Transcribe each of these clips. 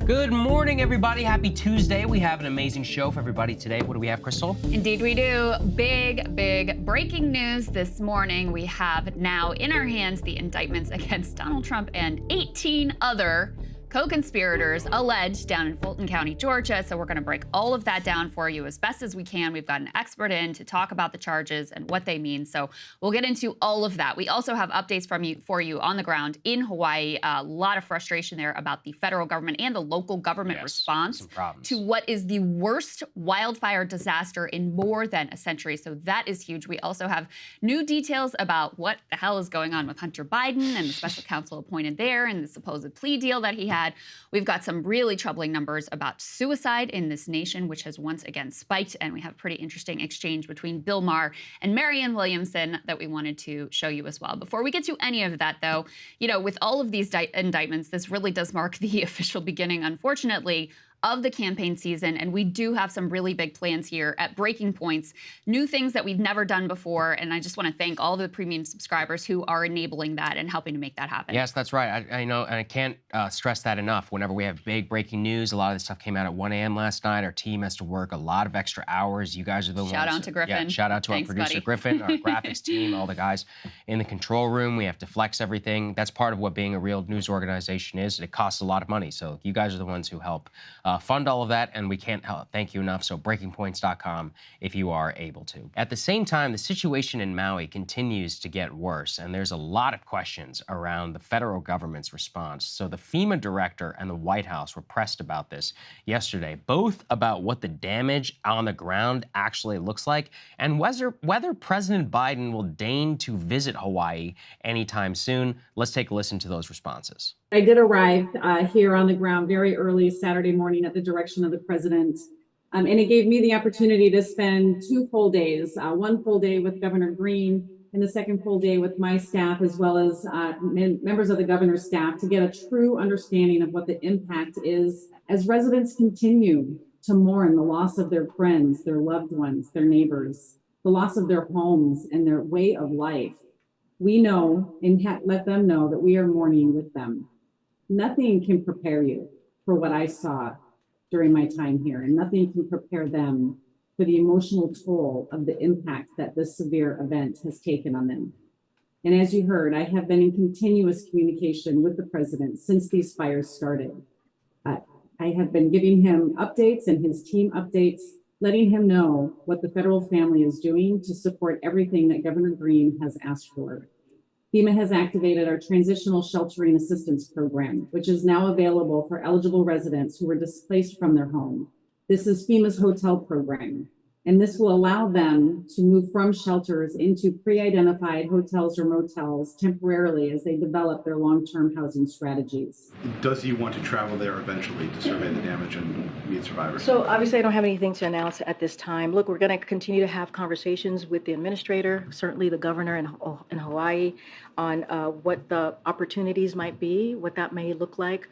Good morning, everybody. Happy Tuesday. We have an amazing show for everybody today. What do we have, Krystal? Indeed we do. Big breaking news this morning. We have now in our hands the indictments against Donald Trump and 18 other co-conspirators alleged down in Fulton County, Georgia. So we're going to break all of that down for you as best as we can. We've got an expert in to talk about the charges and what they mean. So we'll get into all of that. We also have updates for you on the ground in Hawaii. A lot of frustration there about the federal government and the local government response to what is the worst wildfire disaster in more than a century. So that is huge. We also have new details about what the hell is going on with Hunter Biden and the special counsel appointed there and the supposed plea deal that he had. We've got some really troubling numbers about suicide in this nation, which has once again spiked. And we have a pretty interesting exchange between Bill Maher and Marianne Williamson that we wanted to show you as well. Before we get to any of that, though, you know, with all of these indictments, this really does mark the official beginning, unfortunately, of the campaign season. And we do have some really big plans here at Breaking Points, new things that we've never done before. And I just want to thank all the premium subscribers who are enabling that and helping to make that happen. Yes, that's right. I know, and I can't stress that enough. Whenever we have big breaking news, a lot of this stuff came out at 1 a.m. last night. Our team has to work a lot of extra hours. You guys are the ones. Shout out to Griffin. Yeah, shout out to our producer, Griffin, our graphics team, all the guys in the control room. We have to flex everything. That's part of what being a real news organization is. It costs a lot of money. So you guys are the ones who help fund all of that, and we can't thank you enough. So breakingpoints.com if you are able to. At the same time, the situation in Maui continues to get worse, and there's a lot of questions around the federal government's response. So the FEMA director and the White House were pressed about this yesterday, both about what the damage on the ground actually looks like and whether President Biden will deign to visit Hawaii anytime soon. Let's take a listen to those responses. I did arrive here on the ground very early Saturday morning at the direction of the president. And it gave me the opportunity to spend 2 full days, one full day with Governor Green and the second full day with my staff, as well as members of the governor's staff, to get a true understanding of what the impact is as residents continue to mourn the loss of their friends, their loved ones, their neighbors, the loss of their homes and their way of life. We know and let them know that we are mourning with them. Nothing can prepare you for what I saw during my time here, and nothing can prepare them for the emotional toll of the impact that this severe event has taken on them. And as you heard, I have been in continuous communication with the president since these fires started. I have been giving him updates and his team updates, letting him know what the federal family is doing to support everything that Governor Green has asked for. FEMA has activated our Transitional Sheltering Assistance Program, which is now available for eligible residents who were displaced from their home. This is FEMA's hotel program, and this will allow them to move from shelters into pre-identified hotels or motels temporarily as they develop their long-term housing strategies. Does he want to travel there eventually to survey the damage and meet survivors? So obviously I don't have anything to announce at this time. Look, we're going to continue to have conversations with the administrator, certainly the governor in Hawaii, on what the opportunities might be, what that may look like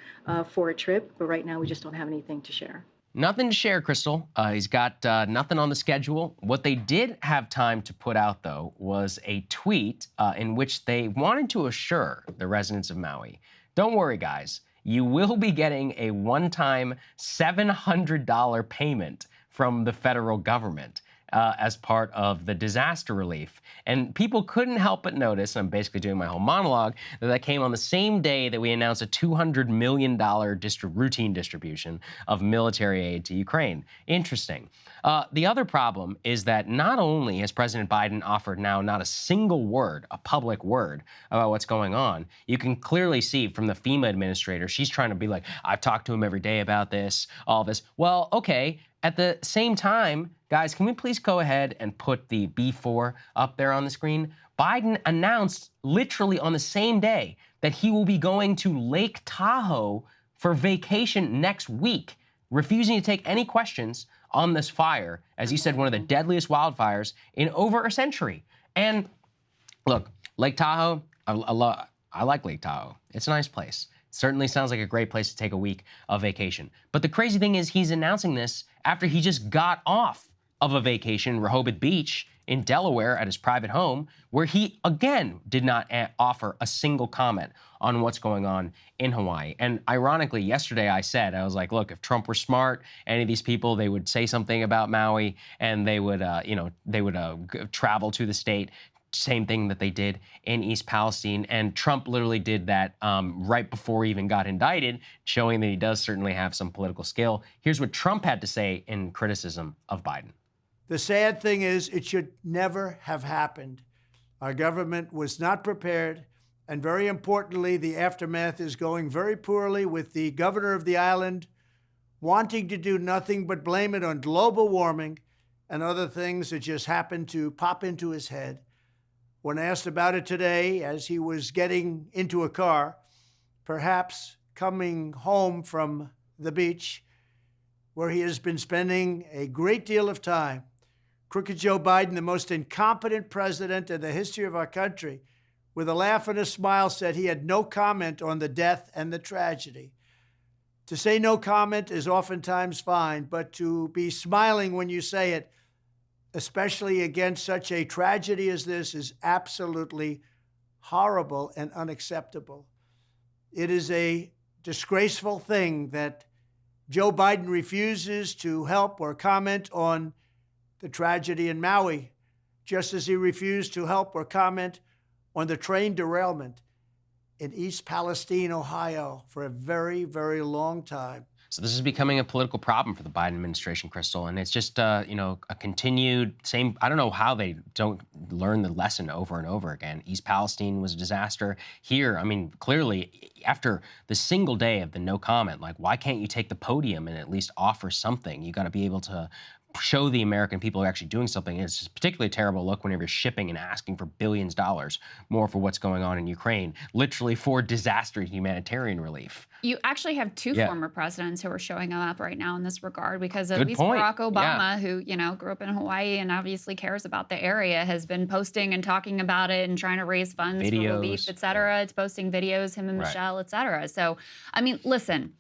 for a trip. But right now we just don't have anything to share. Nothing to share, Krystal. He's got nothing on the schedule. What they did have time to put out, though, was a tweet in which they wanted to assure the residents of Maui, don't worry, guys, you will be getting a one-time $700 payment from the federal government as part of the disaster relief. And people couldn't help but notice, I'm basically doing my whole monologue, that came on the same day that we announced a $200 million routine distribution of military aid to Ukraine. Interesting. The other problem is that not only has President Biden offered now not a single word, a public word, about what's going on, you can clearly see from the FEMA administrator, she's trying to be like, I've talked to him every day about this, all this. Well, okay. At the same time, guys, can we please go ahead and put the B4 up there on the screen? Biden announced literally on the same day that he will be going to Lake Tahoe for vacation next week, refusing to take any questions on this fire, as he said, one of the deadliest wildfires in over a century. And look, Lake Tahoe, I like Lake Tahoe. It's a nice place. Certainly sounds like a great place to take a week of vacation. But the crazy thing is he's announcing this after he just got off of a vacation, Rehoboth Beach in Delaware at his private home, where he again did not offer a single comment on what's going on in Hawaii. And ironically, yesterday I was like, look, if Trump were smart, any of these people, they would say something about Maui and they would, travel to the state. Same thing that they did in East Palestine. And Trump literally did that right before he even got indicted, showing that he does certainly have some political skill. Here's what Trump had to say in criticism of Biden. The sad thing is, it should never have happened. Our government was not prepared. And very importantly, the aftermath is going very poorly, with the governor of the island wanting to do nothing but blame it on global warming and other things that just happened to pop into his head. When asked about it today, as he was getting into a car, perhaps coming home from the beach, where he has been spending a great deal of time, crooked Joe Biden, the most incompetent president in the history of our country, with a laugh and a smile, said he had no comment on the death and the tragedy. To say no comment is oftentimes fine, but to be smiling when you say it, especially against such a tragedy as this, is absolutely horrible and unacceptable. It is a disgraceful thing that Joe Biden refuses to help or comment on the tragedy in Maui, just as he refused to help or comment on the train derailment in East Palestine, Ohio, for a very, very long time. So this is becoming a political problem for the Biden administration, Krystal, and it's just a continued same. I don't know how they don't learn the lesson over and over again. East Palestine was a disaster. Here, I mean, clearly, after the single day of the no comment, like, why can't you take the podium and at least offer something? You got to be able to show the American people are actually doing something. And it's just particularly a terrible look whenever you're shipping and asking for billions of dollars more for what's going on in Ukraine, literally for disaster humanitarian relief. You actually have two former presidents who are showing up right now in this regard, because at least Barack Obama, who, grew up in Hawaii and obviously cares about the area, has been posting and talking about it and trying to raise funds for relief, et cetera. It's posting videos, him and Michelle, et cetera. So, I mean, listen,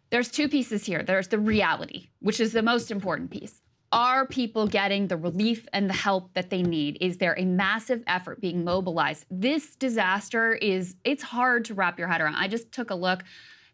there's two pieces here. There's the reality, which is the most important piece. Are people getting the relief and the help that they need? Is there a massive effort being mobilized? This disaster it's hard to wrap your head around. I just took a look.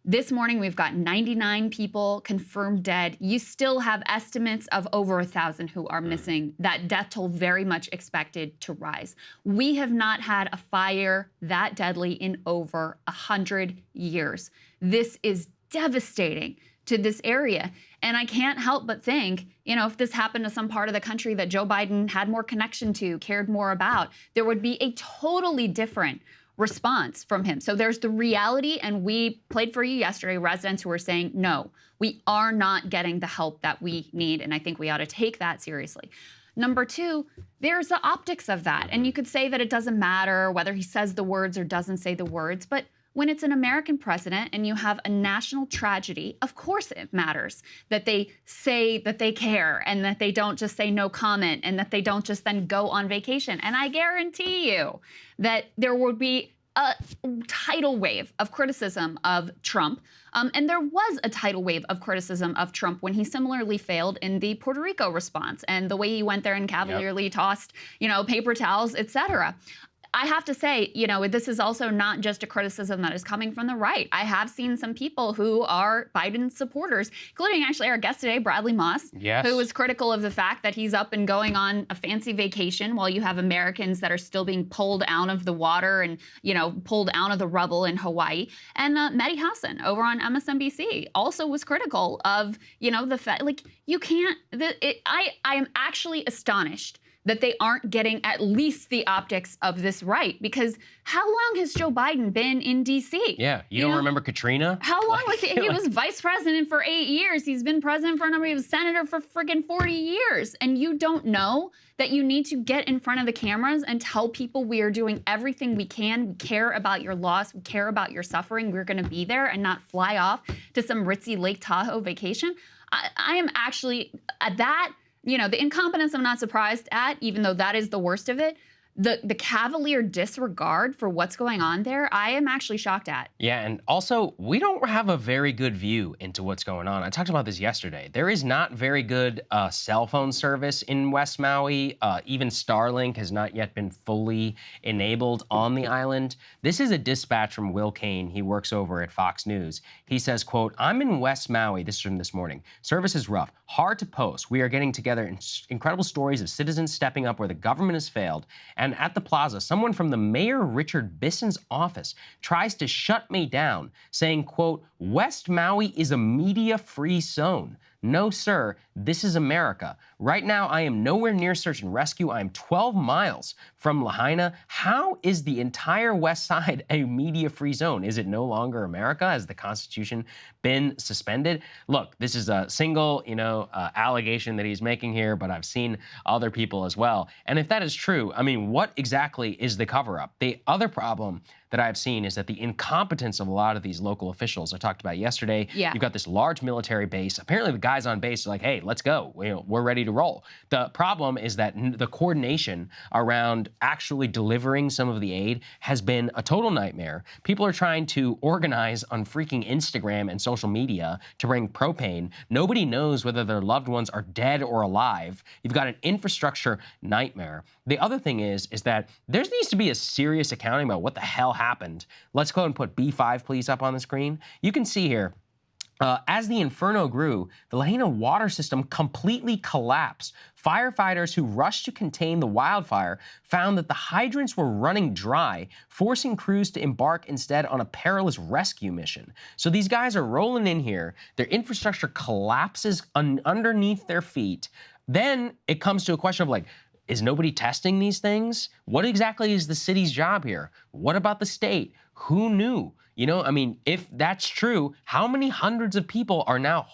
This morning, we've got 99 people confirmed dead. You still have estimates of over 1,000 who are missing. That death toll very much expected to rise. We have not had a fire that deadly in over 100 years. This is devastating to this area. And I can't help but think, if this happened to some part of the country that Joe Biden had more connection to, cared more about, there would be a totally different response from him. So there's the reality, and we played for you yesterday, residents who are saying, no, we are not getting the help that we need, and I think we ought to take that seriously. Number two, there's the optics of that. And you could say that it doesn't matter whether he says the words or doesn't say the words, but when it's an American president and you have a national tragedy, of course it matters that they say that they care and that they don't just say no comment and that they don't just then go on vacation. And I guarantee you that there would be a tidal wave of criticism of Trump. And there was a tidal wave of criticism of Trump when he similarly failed in the Puerto Rico response and the way he went there and cavalierly tossed, paper towels, et cetera. I have to say, this is also not just a criticism that is coming from the right. I have seen some people who are Biden supporters, including actually our guest today, Bradley Moss, who was critical of the fact that he's up and going on a fancy vacation while you have Americans that are still being pulled out of the water and, pulled out of the rubble in Hawaii. And Mehdi Hassan over on MSNBC also was critical of, the fact, you can't, I am actually astonished that they aren't getting at least the optics of this right. Because how long has Joe Biden been in D.C.? Yeah, you don't remember Katrina? How long was he? He was vice president for 8 years. He's been president for a number. He was senator for friggin' 40 years. And you don't know that you need to get in front of the cameras and tell people we are doing everything we can. We care about your loss. We care about your suffering. We're going to be there and not fly off to some ritzy Lake Tahoe vacation. I am actually, at that, the incompetence I'm not surprised at, even though that is the worst of it. the cavalier disregard for what's going on there, I am actually shocked at. Yeah, and also, we don't have a very good view into what's going on. I talked about this yesterday. There is not very good cell phone service in West Maui. Even Starlink has not yet been fully enabled on the island. This is a dispatch from Will Kane. He works over at Fox News. He says, quote, "I'm in West Maui," this is from this morning. "Service is rough, hard to post. We are getting together incredible stories of citizens stepping up where the government has failed. And at the plaza, someone from the Mayor Richard Bisson's office tries to shut me down, saying, quote, West Maui is a media-free zone. No, sir, this is America. Right now, I am nowhere near search and rescue. I am 12 miles from Lahaina. How is the entire West Side a media-free zone? Is it no longer America? Has the Constitution been suspended? Look, this is a single, allegation that he's making here, but I've seen other people as well. And if that is true, I mean, what exactly is the cover-up? The other problem that I've seen is that the incompetence of a lot of these local officials I talked about yesterday. Yeah. You've got this large military base. Apparently the guys on base are like, hey, let's go. We're ready to roll. The problem is that the coordination around actually delivering some of the aid has been a total nightmare. People are trying to organize on freaking Instagram and social media to bring propane. Nobody knows whether their loved ones are dead or alive. You've got an infrastructure nightmare. The other thing is that there needs to be a serious accounting about what the hell happened. Let's go ahead and put B5, please, up on the screen. You can see here, as the inferno grew, the Lahaina water system completely collapsed. Firefighters who rushed to contain the wildfire found that the hydrants were running dry, forcing crews to embark instead on a perilous rescue mission. So these guys are rolling in here, their infrastructure collapses underneath their feet. Then it comes to a question of like, is nobody testing these things? What exactly is the city's job here? What about the state? Who knew? If that's true, how many hundreds of people are now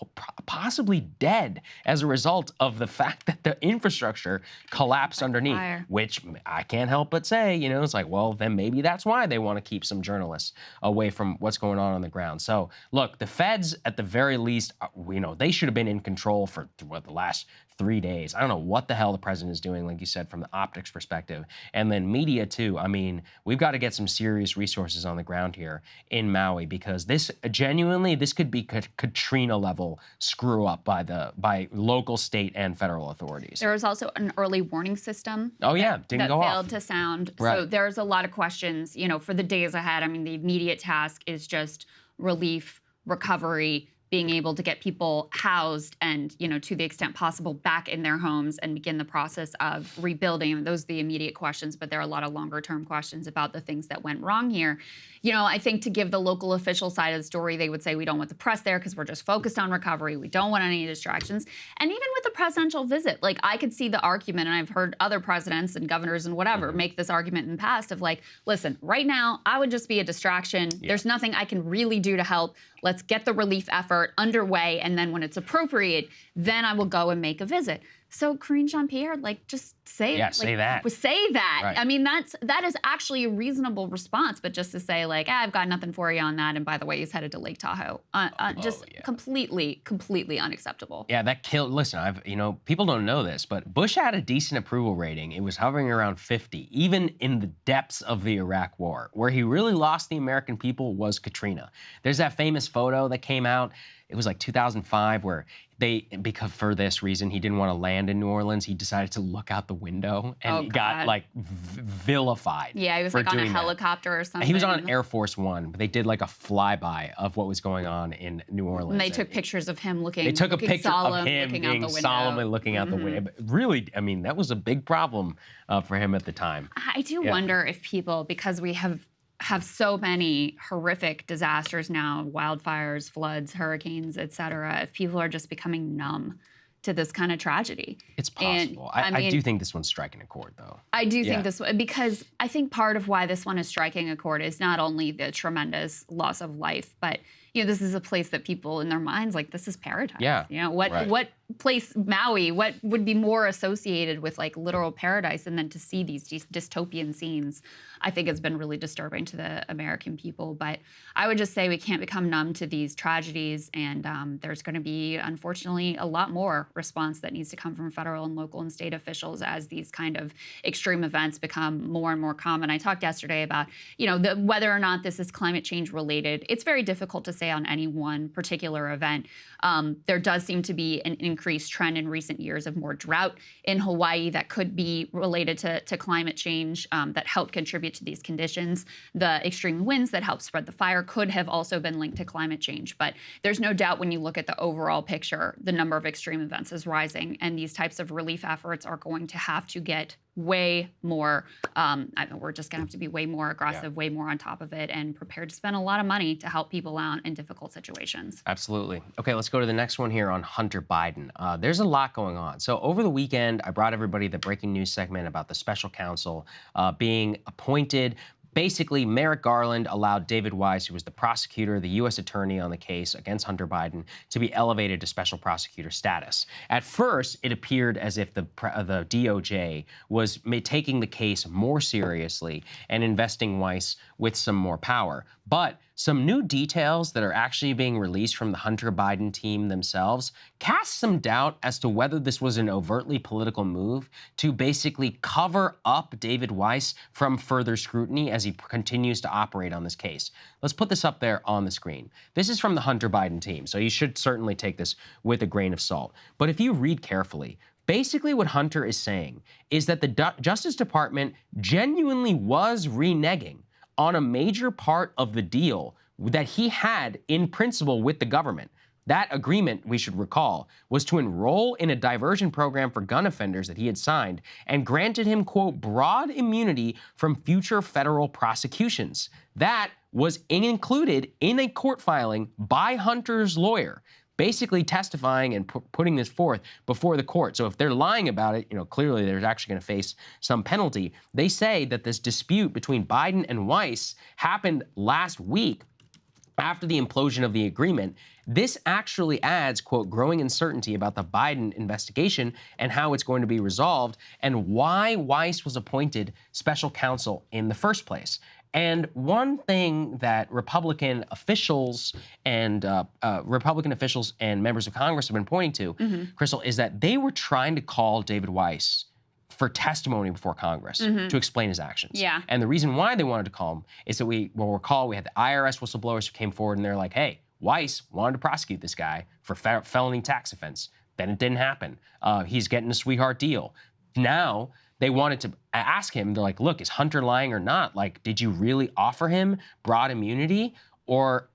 possibly dead as a result of the fact that the infrastructure collapsed underneath? Fire. Which I can't help but say, it's like, well, then maybe that's why they want to keep some journalists away from what's going on the ground. So look, the feds, at the very least, they should have been in control for the last 3 days. I don't know what the hell the president is doing, like you said, from the optics perspective. And then media too. I mean, we've got to get some serious resources on the ground here in Maui, because this could be Katrina level screw up by local, state, and federal authorities. There was also an early warning system. Oh yeah, that go failed off. to sound. Right. So there's a lot of questions, for the days ahead. I mean, the immediate task is just relief, recovery, being able to get people housed and, to the extent possible, back in their homes and begin the process of rebuilding. And those are the immediate questions, but there are a lot of longer-term questions about the things that went wrong here. I think to give the local official side of the story, they would say, we don't want the press there because we're just focused on recovery. We don't want any distractions. And even with the presidential visit, like, I could see the argument, and I've heard other presidents and governors and whatever make this argument in the past of like, listen, right now, I would just be a distraction. Yeah. There's nothing I can really do to help. Let's get the relief effort underway, and then when it's appropriate, then I will go and make a visit. So Karine Jean-Pierre, just say say that. Say that. Right. I mean, that is actually a reasonable response, but just to say I've got nothing for you on that, and by the way, he's headed to Lake Tahoe, completely unacceptable. Yeah, that killed. Listen, people don't know this, but Bush had a decent approval rating. It was hovering around 50, even in the depths of the Iraq War. Where he really lost the American people was Katrina. There's that famous photo that came out. It was like 2005 where because for this reason, he didn't want to land in New Orleans. He decided to look out the window and he got vilified. Yeah, he was on a helicopter or something. He was on Air Force One, but they did a flyby of what was going on in New Orleans. And they took pictures of him looking. They took a picture of him being solemnly looking out the window. But really, that was a big problem for him at the time. I do wonder if people, because we have so many horrific disasters now, wildfires, floods, hurricanes, et cetera, if people are just becoming numb to this kind of tragedy. It's possible. I do think this one's striking a chord, though. I do think this one, because I think part of why this one is striking a chord is not only the tremendous loss of life, but this is a place that people in their minds, this is paradise. Yeah. What place Maui, what would be more associated with like literal paradise, and then to see these dystopian scenes, I think has been really disturbing to the American people. But I would just say we can't become numb to these tragedies, and there's going to be, unfortunately, a lot more response that needs to come from federal and local and state officials as these kind of extreme events become more and more common. I talked yesterday about, whether or not this is climate change related. It's very difficult to say on any one particular event. There does seem to be an increased trend in recent years of more drought in Hawaii that could be related to climate change that helped contribute to these conditions. The extreme winds that helped spread the fire could have also been linked to climate change. But there's no doubt when you look at the overall picture, the number of extreme events is rising, and these types of relief efforts are going to have to get way more, we're just gonna have to be way more aggressive, way more on top of it, and prepared to spend a lot of money to help people out in difficult situations. Absolutely. Okay, let's go to the next one here on Hunter Biden. There's a lot going on. So over the weekend, I brought everybody the breaking news segment about the special counsel being appointed. Basically, Merrick Garland allowed David Weiss, who was the prosecutor, the U.S. attorney on the case against Hunter Biden, to be elevated to special prosecutor status. At first, it appeared as if the DOJ was taking the case more seriously and investing Weiss with some more power. But some new details that are actually being released from the Hunter Biden team themselves cast some doubt as to whether this was an overtly political move to basically cover up David Weiss from further scrutiny as he continues to operate on this case. Let's put this up there on the screen. This is from the Hunter Biden team, so you should certainly take this with a grain of salt. But if you read carefully, basically what Hunter is saying is that the Justice Department genuinely was reneging on a major part of the deal that he had in principle with the government. That agreement, we should recall, was to enroll in a diversion program for gun offenders that he had signed and granted him, quote, broad immunity from future federal prosecutions. That was included in a court filing by Hunter's lawyer, basically testifying and putting this forth before the court. So if they're lying about it, clearly they're actually going to face some penalty. They say that this dispute between Biden and Weiss happened last week after the implosion of the agreement. This actually adds, quote, growing uncertainty about the Biden investigation and how it's going to be resolved and why Weiss was appointed special counsel in the first place. And one thing that Republican officials and members of Congress have been pointing to, Krystal, is that they were trying to call David Weiss for testimony before Congress to explain his actions. Yeah. And the reason why they wanted to call him is that we'll recall we had the IRS whistleblowers who came forward and they're like, hey, Weiss wanted to prosecute this guy for felony tax offense. Then it didn't happen. He's getting a sweetheart deal. Now, they wanted to ask him, they're like, look, is Hunter lying or not? Like, did you really offer him broad immunity? Or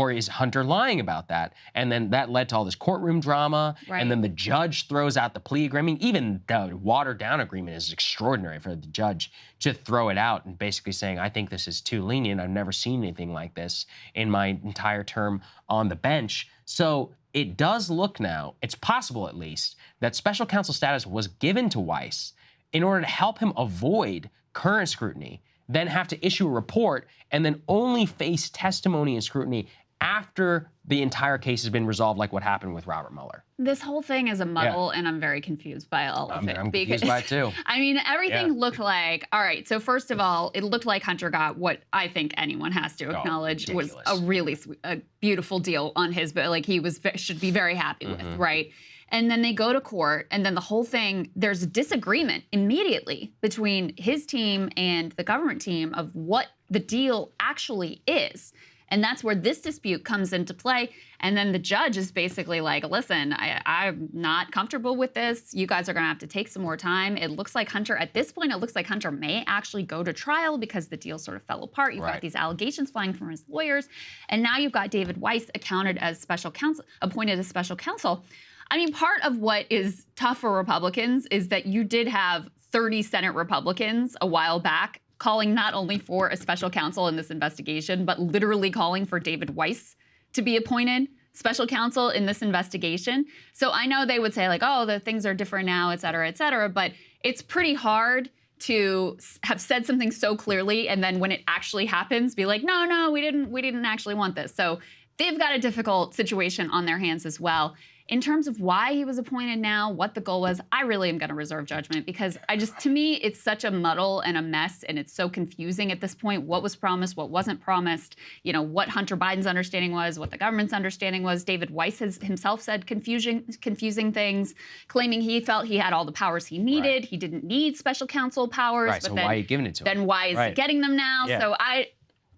is Hunter lying about that? And then that led to all this courtroom drama. Right. And then the judge throws out the plea agreement. Even the watered down agreement is extraordinary for the judge to throw it out and basically saying, I think this is too lenient. I've never seen anything like this in my entire term on the bench. So it does look now, it's possible at least, that special counsel status was given to Weiss in order to help him avoid current scrutiny, then have to issue a report, and then only face testimony and scrutiny after the entire case has been resolved, like what happened with Robert Mueller. This whole thing is a muddle, and I'm very confused by all of it. I'm confused by it too. I mean, everything looked like, all right, so first of all, it looked like Hunter got what I think anyone has to acknowledge was a really beautiful deal on his, but like should be very happy with, right? And then they go to court, and then the whole thing, there's a disagreement immediately between his team and the government team of what the deal actually is. And that's where this dispute comes into play. And then the judge is basically like, listen, I'm not comfortable with this. You guys are going to have to take some more time. It looks like Hunter, at this point, it looks like Hunter may actually go to trial because the deal sort of fell apart. You've got these allegations flying from his lawyers. And now you've got David Weiss appointed as special counsel. I mean, part of what is tough for Republicans is that you did have 30 Senate Republicans a while back calling not only for a special counsel in this investigation, but literally calling for David Weiss to be appointed special counsel in this investigation. So I know they would say like, oh, the things are different now, et cetera, but it's pretty hard to have said something so clearly and then when it actually happens, be like, no, we didn't actually want this. So they've got a difficult situation on their hands as well. In terms of why he was appointed now, what the goal was, I really am going to reserve judgment because to me, it's such a muddle and a mess, and it's so confusing at this point. What was promised, what wasn't promised, you know, what Hunter Biden's understanding was, what the government's understanding was. David Weiss has himself said confusing things, claiming he felt he had all the powers he needed. Right. He didn't need special counsel powers. Right, but so then, why are you giving it to him? Then why is he getting them now? Yeah. So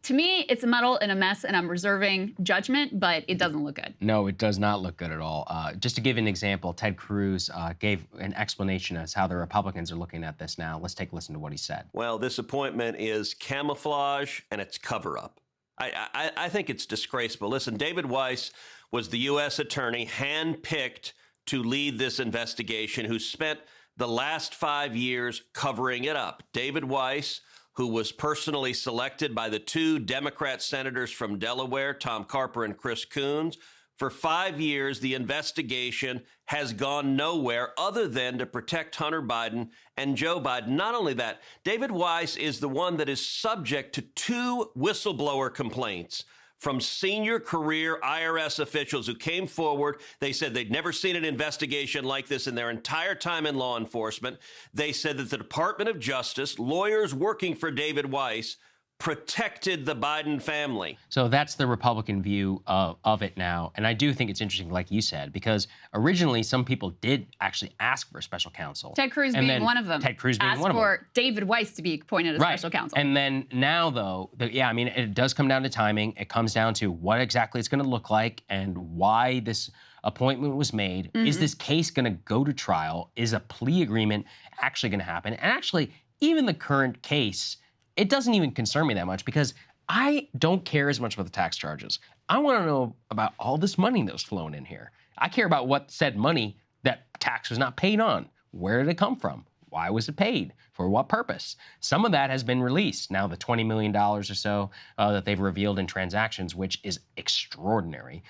to me, it's a muddle and a mess, and I'm reserving judgment, but it doesn't look good. No, it does not look good at all. Just to give an example, Ted Cruz gave an explanation as how the Republicans are looking at this now. Let's take a listen to what he said. Well, this appointment is camouflage and it's cover-up. I think it's disgraceful. Listen, David Weiss was the U.S. attorney handpicked to lead this investigation, who spent the last 5 years covering it up. David Weiss, who was personally selected by the 2 Democrat senators from Delaware, Tom Carper and Chris Coons. For 5 years, the investigation has gone nowhere other than to protect Hunter Biden and Joe Biden. Not only that, David Weiss is the one that is subject to 2 whistleblower complaints from senior career IRS officials who came forward. They said they'd never seen an investigation like this in their entire time in law enforcement. They said that the Department of Justice, lawyers working for David Weiss, protected the Biden family. So that's the Republican view of it now. And I do think it's interesting, like you said, because originally some people did actually ask for a special counsel. Ted Cruz being one of them. Ted Cruz being asked one of them. for David Weiss to be appointed as special counsel. And then now, though, I mean, it does come down to timing. It comes down to what exactly it's going to look like and why this appointment was made. Mm-hmm. Is this case going to go to trial? Is a plea agreement actually going to happen? And actually, even the current case, it doesn't even concern me that much because I don't care as much about the tax charges. I want to know about all this money that was flown in here. I care about what said money that tax was not paid on. Where did it come from? Why was it paid? For what purpose? Some of that has been released. Now the $20 million or so that they've revealed in transactions, which is extraordinary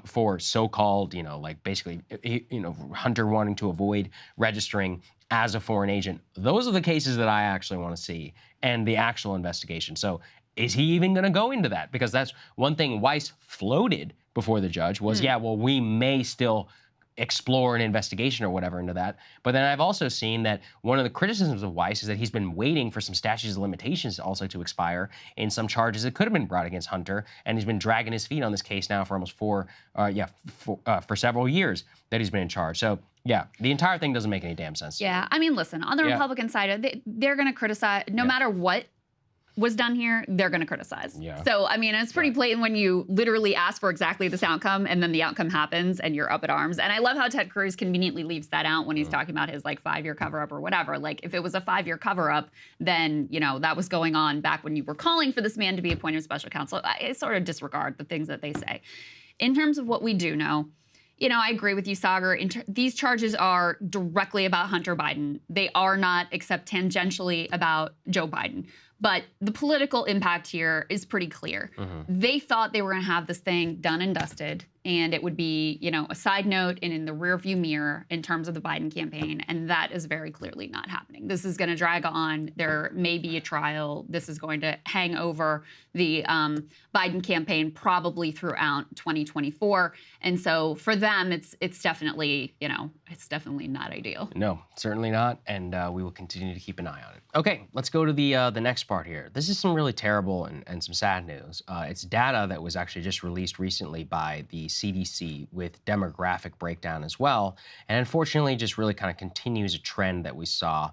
for so-called, like basically, Hunter wanting to avoid registering as a foreign agent. Those are the cases that I actually want to see and the actual investigation. So is he even going to go into that? Because that's one thing Weiss floated before the judge was, we may still explore an investigation or whatever into that. But then I've also seen that one of the criticisms of Weiss is that he's been waiting for some statutes of limitations also to expire in some charges that could have been brought against Hunter, and he's been dragging his feet on this case now for almost for several years that he's been in charge. So yeah, the entire thing doesn't make any damn sense. Yeah, I mean, listen, on the Republican side, they're going to criticize, no matter what was done here, they're going to criticize. Yeah. So, I mean, it's pretty blatant when you literally ask for exactly this outcome and then the outcome happens and you're up at arms. And I love how Ted Cruz conveniently leaves that out when he's talking about his 5-year cover-up or whatever. Like, if it was a 5-year cover-up, then, that was going on back when you were calling for this man to be appointed special counsel. I sort of disregard the things that they say. In terms of what we do know, I agree with you, Saagar. These charges are directly about Hunter Biden. They are not, except tangentially, about Joe Biden. But the political impact here is pretty clear. Mm-hmm. They thought they were going to have this thing done and dusted, and it would be, a side note and in the rearview mirror in terms of the Biden campaign, and that is very clearly not happening. This is going to drag on. There may be a trial. This is going to hang over the Biden campaign probably throughout 2024, and so for them, it's definitely, it's definitely not ideal. No, certainly not, and we will continue to keep an eye on it. Okay, let's go to the next part here. This is some really terrible and some sad news. It's data that was actually just released recently by the CDC with demographic breakdown as well, and unfortunately just really kind of continues a trend that we saw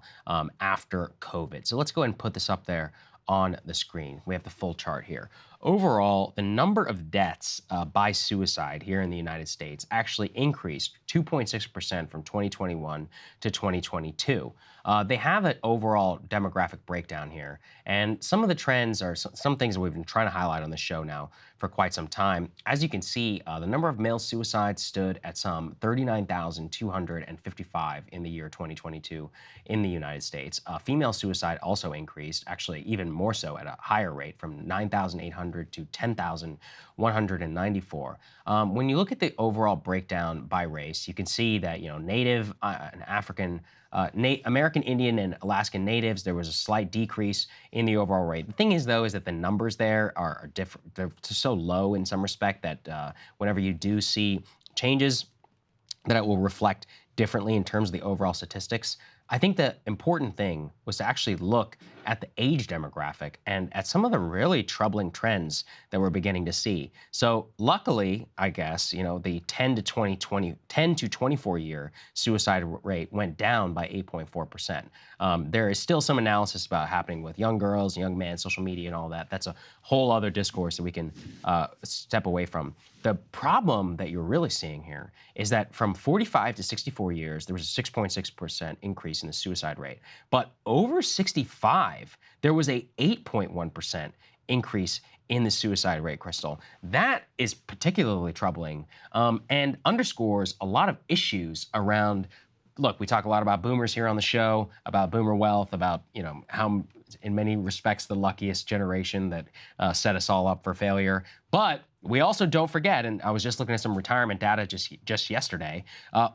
after COVID. So let's go ahead and put this up there on the screen. We have the full chart here. Overall, the number of deaths by suicide here in the United States actually increased 2.6% from 2021 to 2022. They have an overall demographic breakdown here, and some of the trends are some things that we've been trying to highlight on the show now for quite some time. As you can see, the number of male suicides stood at some 39,255 in the year 2022 in the United States. Female suicide also increased, actually even more so at a higher rate, from 9,800 to 10,194. When you look at the overall breakdown by race, you can see that Native and African, American Indian and Alaskan Natives, there was a slight decrease in the overall rate. The thing is, though, is that the numbers there are different. They're so low in some respect that whenever you do see changes that it will reflect differently in terms of the overall statistics. I think the important thing was to actually look at the age demographic and at some of the really troubling trends that we're beginning to see. So luckily, I guess, the 10 to 24 year suicide rate went down by 8.4%. There is still some analysis about happening with young girls, young men, social media and all that. That's a whole other discourse that we can step away from. The problem that you're really seeing here is that from 45 to 64 years, there was a 6.6% increase in the suicide rate. But over 65, there was a 8.1% increase in the suicide rate, Krystal. That is particularly troubling and underscores a lot of issues around. Look, we talk a lot about boomers here on the show, about boomer wealth, about how in many respects the luckiest generation that set us all up for failure. But we also don't forget, and I was just looking at some retirement data just yesterday,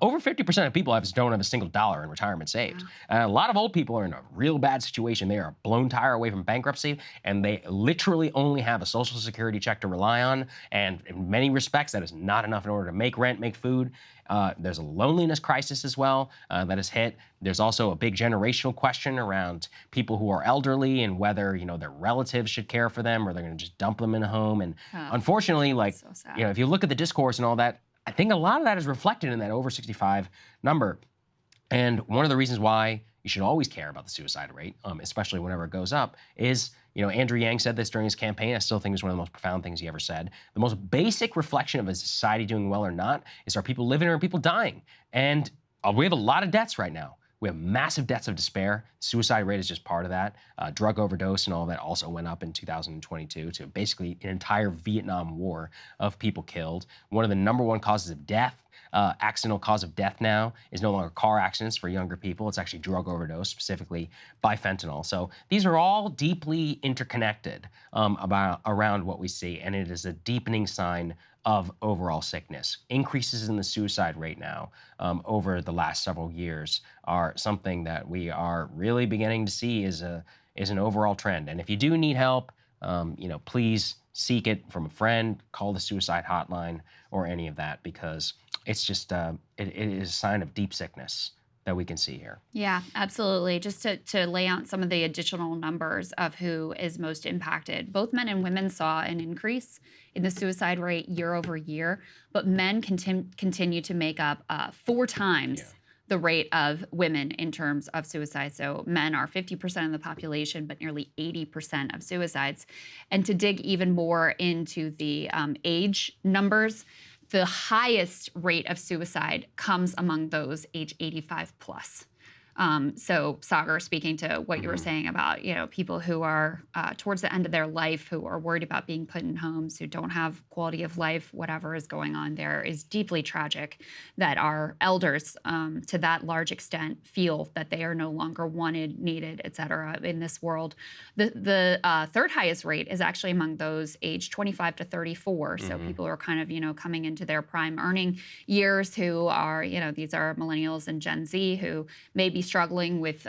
over 50% of people don't have a single dollar in retirement saved. A lot of old people are in a real bad situation. They are a blown tire away from bankruptcy, and they literally only have a Social Security check to rely on. And in many respects, that is not enough in order to make rent, make food. There's a loneliness crisis as well that has hit. There's also a big generational question around people who are elderly and whether their relatives should care for them or they're going to just dump them in a home. And unfortunately, so sad. if you look at the discourse and all that, I think a lot of that is reflected in that over 65 number. And one of the reasons why you should always care about the suicide rate, especially whenever it goes up, is Andrew Yang said this during his campaign. I still think it's one of the most profound things he ever said. The most basic reflection of a society doing well or not is, are people living or are people dying? And we have a lot of deaths right now. We have massive deaths of despair. Suicide rate is just part of that. Drug overdose and all that also went up in 2022 to basically an entire Vietnam War of people killed. One of the number one causes of death, accidental cause of death now, is no longer car accidents for younger people. It's actually drug overdose, specifically by fentanyl. So these are all deeply interconnected around what we see, and it is a deepening sign of overall sickness. Increases in the suicide rate now over the last several years are something that we are really beginning to see is an overall trend. And if you do need help, please seek it from a friend, call the suicide hotline or any of that, because it's just it is a sign of deep sickness that we can see here. Yeah, absolutely. Just to lay out some of the additional numbers of who is most impacted. Both men and women saw an increase in the suicide rate year over year, but men continue to make up 4 times the rate of women in terms of suicide. So men are 50% of the population, but nearly 80% of suicides. And to dig even more into the age numbers, the highest rate of suicide comes among those age 85 plus. So Saagar, speaking to what you were saying about, people who are towards the end of their life, who are worried about being put in homes, who don't have quality of life, whatever is going on there is deeply tragic that our elders, to that large extent, feel that they are no longer wanted, needed, et cetera, in this world. The third highest rate is actually among those aged 25 to 34. So people who are kind of, coming into their prime earning years, who are, these are millennials and Gen Z who may be struggling with,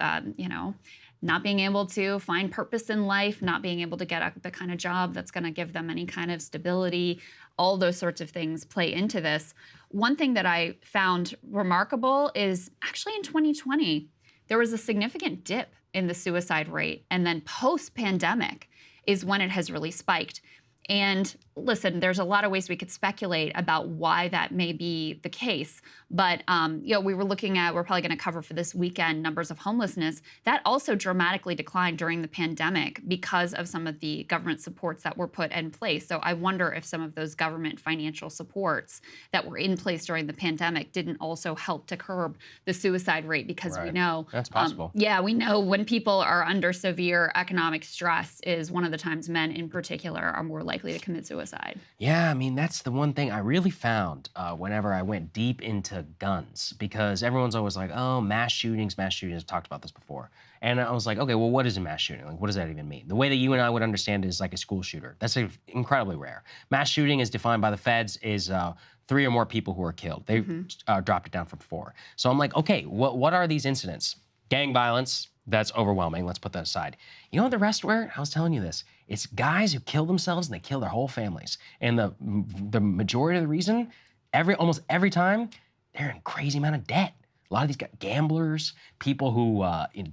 not being able to find purpose in life, not being able to get the kind of job that's going to give them any kind of stability. All those sorts of things play into this. One thing that I found remarkable is actually in 2020, there was a significant dip in the suicide rate. And then post-pandemic is when it has really spiked. And listen, there's a lot of ways we could speculate about why that may be the case. But, we were looking at, we're probably going to cover for this weekend, numbers of homelessness. That also dramatically declined during the pandemic because of some of the government supports that were put in place. So I wonder if some of those government financial supports that were in place during the pandemic didn't also help to curb the suicide rate, because we know that's possible. We know when people are under severe economic stress is one of the times men in particular are more likely to commit suicide. Yeah, I mean, that's the one thing I really found whenever I went deep into guns, because everyone's always like, oh, mass shootings. I've talked about this before. And I was like, okay, well, what is a mass shooting? Like, what does that even mean? The way that you and I would understand it is like a school shooter. That's incredibly rare. Mass shooting is defined by the feds is 3 or more people who are killed. They dropped it down from 4. So I'm like, okay, what are these incidents? Gang violence, that's overwhelming. Let's put that aside. You know what the rest were? I was telling you this. It's guys who kill themselves and they kill their whole families. And the majority of the reason, almost every time, they're in crazy amount of debt. A lot of these got gamblers, people who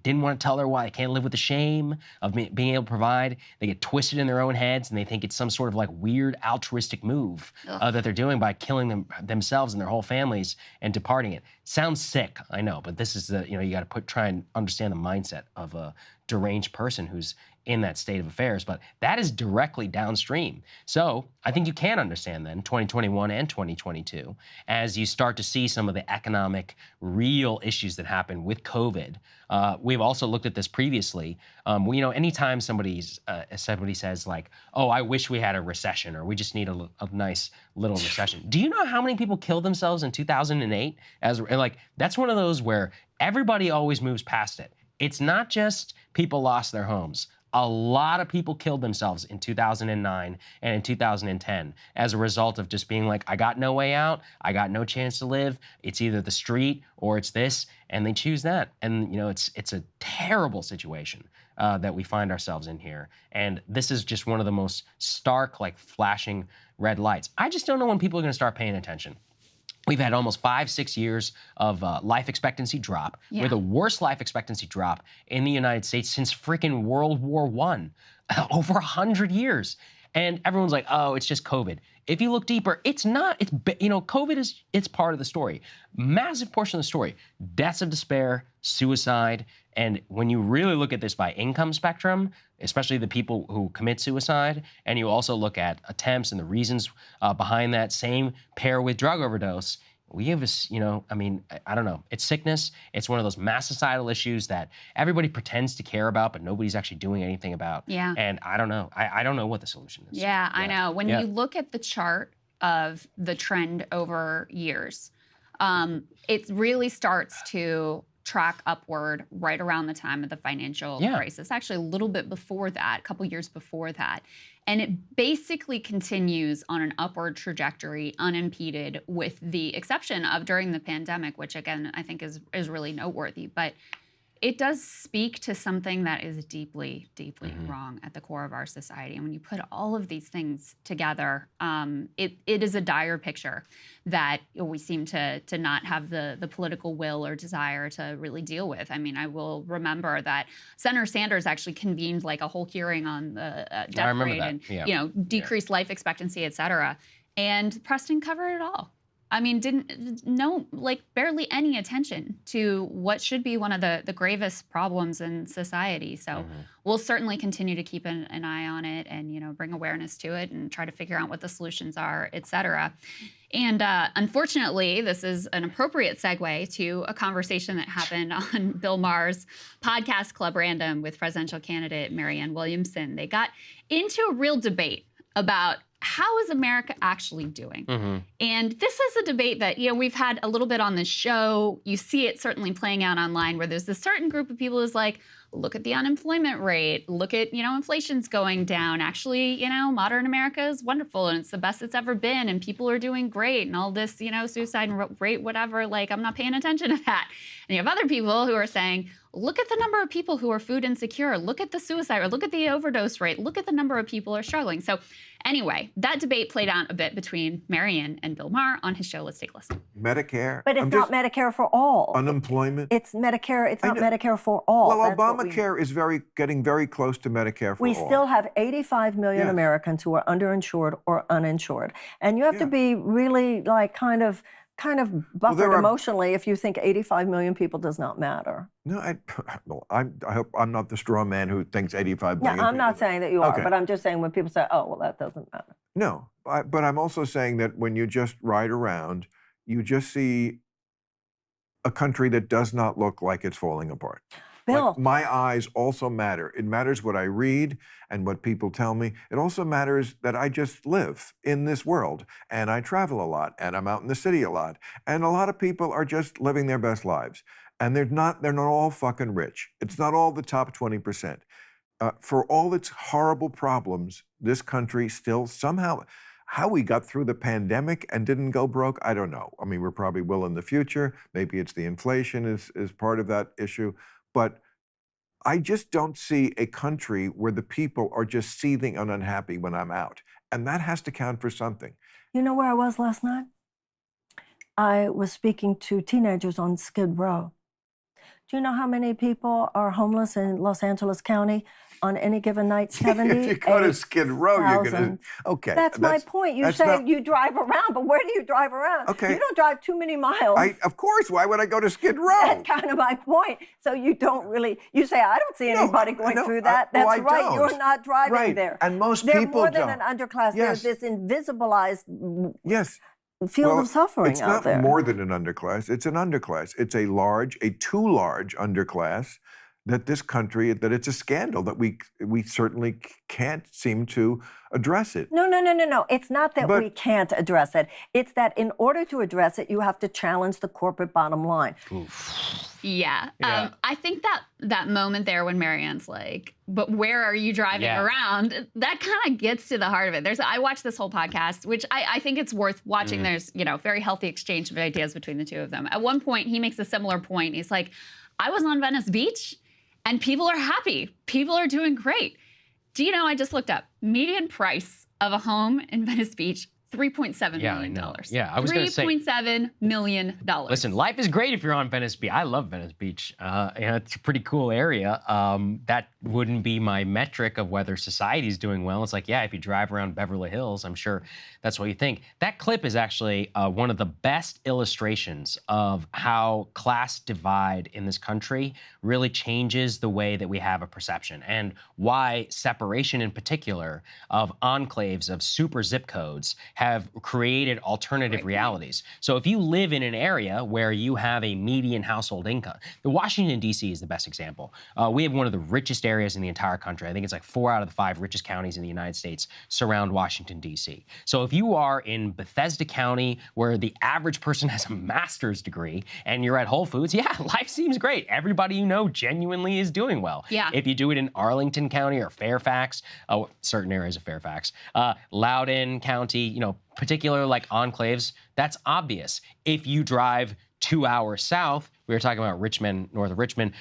didn't want to tell their wife, they can't live with the shame of being able to provide. They get twisted in their own heads and they think it's some sort of like weird altruistic move that they're doing by killing themselves and their whole families and departing it. Sounds sick, I know, but this is the, you got to try and understand the mindset of a deranged person who's in that state of affairs, but that is directly downstream. So I think you can understand then 2021 and 2022 as you start to see some of the economic real issues that happen with COVID. We've also looked at this previously. Anytime somebody says like, oh, I wish we had a recession or we just need a nice little recession. Do you know how many people killed themselves in 2008? That's one of those where everybody always moves past it. It's not just people lost their homes. A lot of people killed themselves in 2009 and in 2010 as a result of just being like, I got no way out, I got no chance to live, it's either the street or it's this, and they choose that. And it's a terrible situation that we find ourselves in here. And this is just one of the most stark, like flashing red lights. I just don't know when people are gonna start paying attention. We've had almost 5-6 years of life expectancy drop. Yeah. We're the worst life expectancy drop in the United States since freaking World War I, over 100 years. And everyone's like, oh, it's just COVID. If you look deeper, it's not. COVID it's part of the story. Massive portion of the story. Deaths of despair, suicide, and when you really look at this by income spectrum, especially the people who commit suicide, and you also look at attempts and the reasons behind that, same pair with drug overdose, we have this, I don't know. It's sickness. It's one of those mass societal issues that everybody pretends to care about, but nobody's actually doing anything about. Yeah. And I don't know. I don't know what the solution is. Yeah, I know. When you look at the chart of the trend over years, it really starts to track upward right around the time of the financial crisis. Actually, a little bit before that, a couple years before that. And it basically continues on an upward trajectory, unimpeded, with the exception of during the pandemic, which again, I think is really noteworthy. But it does speak to something that is deeply, deeply wrong at the core of our society. And when you put all of these things together, it is a dire picture that we seem to not have the political will or desire to really deal with. I mean, I will remember that Senator Sanders actually convened like a whole hearing on the death rate and decreased life expectancy, et cetera. And Preston covered it all. I mean, barely any attention to what should be one of the gravest problems in society. So we'll certainly continue to keep an eye on it and, bring awareness to it and try to figure out what the solutions are, et cetera. And unfortunately, this is an appropriate segue to a conversation that happened on Bill Maher's podcast Club Random with presidential candidate Marianne Williamson. They got into a real debate about how is America actually doing? And this is a debate that, we've had a little bit on this show. You see it certainly playing out online where there's a certain group of people who's like, look at the unemployment rate, look at, inflation's going down. Actually, modern America is wonderful and it's the best it's ever been and people are doing great and all this, suicide rate, whatever, like I'm not paying attention to that. And you have other people who are saying, look at the number of people who are food insecure, look at the suicide rate, look at the overdose rate, look at the number of people who are struggling. So anyway, that debate played out a bit between Marianne and Bill Maher on his show. Let's take a listen. Medicare. But it's not Medicare for all. Unemployment. It's Medicare. It's not Medicare for all. Well, Obamacare is getting very close to Medicare for all. We still have 85 million Americans who are underinsured or uninsured. And you have to be really kind of buffered emotionally if you think 85 million people does not matter. No, I hope I'm not the straw man who thinks 85 million. Yeah, I'm not saying that you are, but I'm just saying when people say, oh, well, that doesn't matter. No, but I'm also saying that when you just ride around, you just see a country that does not look like it's falling apart. Bill. Like, my eyes also matter. It matters what I read and what people tell me. It also matters that I just live in this world and I travel a lot and I'm out in the city a lot. And a lot of people are just living their best lives. And they're not all fucking rich. It's not all the top 20%. For all its horrible problems, this country still somehow, how we got through the pandemic and didn't go broke, I don't know. I mean, we probably will in the future. Maybe it's the inflation is part of that issue. But I just don't see a country where the people are just seething and unhappy when I'm out. And that has to count for something. You know where I was last night? I was speaking to teenagers on Skid Row. Do you know how many people are homeless in Los Angeles County on any given night? 70. If you go to Skid Row, you're going to, okay. That's my point. You say you drive around, but where do you drive around? Okay. You don't drive too many miles. Of course, why would I go to Skid Row? That's kind of my point. So you don't really, you say, I don't see anybody going through that. That's I right, don't. you're not driving there. And most They're people more don't. than an underclass. Yes. There's this invisibilized field of suffering it's out there. not more than an underclass. It's an underclass. It's a too large underclass that this country, that it's a scandal that we certainly can't seem to address it. No. It's not that we can't address it. It's that in order to address it, you have to challenge the corporate bottom line. Yeah. I think that moment there when Marianne's like, but where are you driving around? That kind of gets to the heart of it. I watched this whole podcast, which I think it's worth watching. There's, very healthy exchange of ideas between the two of them. At one point, he makes a similar point. He's like, I was on Venice Beach and people are happy. People are doing great. Do you know, I just looked up median price of a home in Venice Beach, $3.7 million. I know. Yeah, I was going to say $3.7 million. Listen, life is great if you're on Venice Beach. I love Venice Beach. It's a pretty cool area. That wouldn't be my metric of whether society's doing well. It's like, yeah, if you drive around Beverly Hills, I'm sure that's what you think. That clip is actually one of the best illustrations of how class divide in this country really changes the way that we have a perception, and why separation in particular of enclaves of super zip codes have created alternative realities. So if you live in an area where you have a median household income, the Washington, D.C. is the best example. We have one of the richest areas in the entire country. I think it's like 4 out of the 5 richest counties in the United States surround Washington, D.C. So if you are in Bethesda County, where the average person has a master's degree, and you're at Whole Foods, yeah, life seems great. Everybody you know genuinely is doing well. Yeah. If you do it in Arlington County or Fairfax, certain areas of Fairfax, Loudoun County, particular like enclaves, that's obvious. If you drive 2 hours south, we were talking about Richmond, north of Richmond.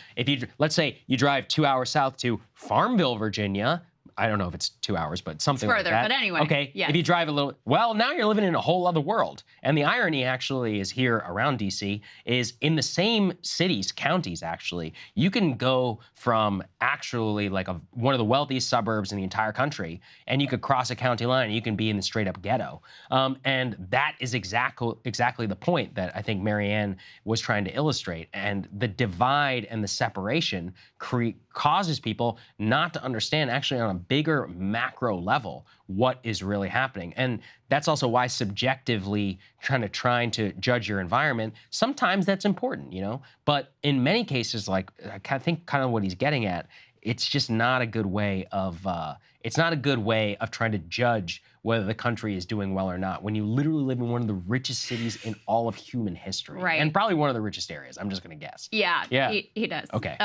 Let's say you drive 2 hours south to Farmville, Virginia. I don't know if it's 2 hours, but something further, like that. but anyway. Okay, yes. If you drive a little, well, now you're living in a whole other world. And the irony actually is here around DC is in the same cities, counties actually, you can go from actually like one of the wealthiest suburbs in the entire country, and you could cross a county line and you can be in the straight up ghetto. And that is exactly the point that I think Marianne was trying to illustrate. And the divide and the separation causes people not to understand actually on a bigger macro level what is really happening. And that's also why subjectively trying to judge your environment, sometimes that's important, But in many cases, like I think kind of what he's getting at, it's just not a good way of trying to judge whether the country is doing well or not when you literally live in one of the richest cities in all of human history. Right. And probably one of the richest areas, I'm just gonna guess. Yeah. He does. Okay.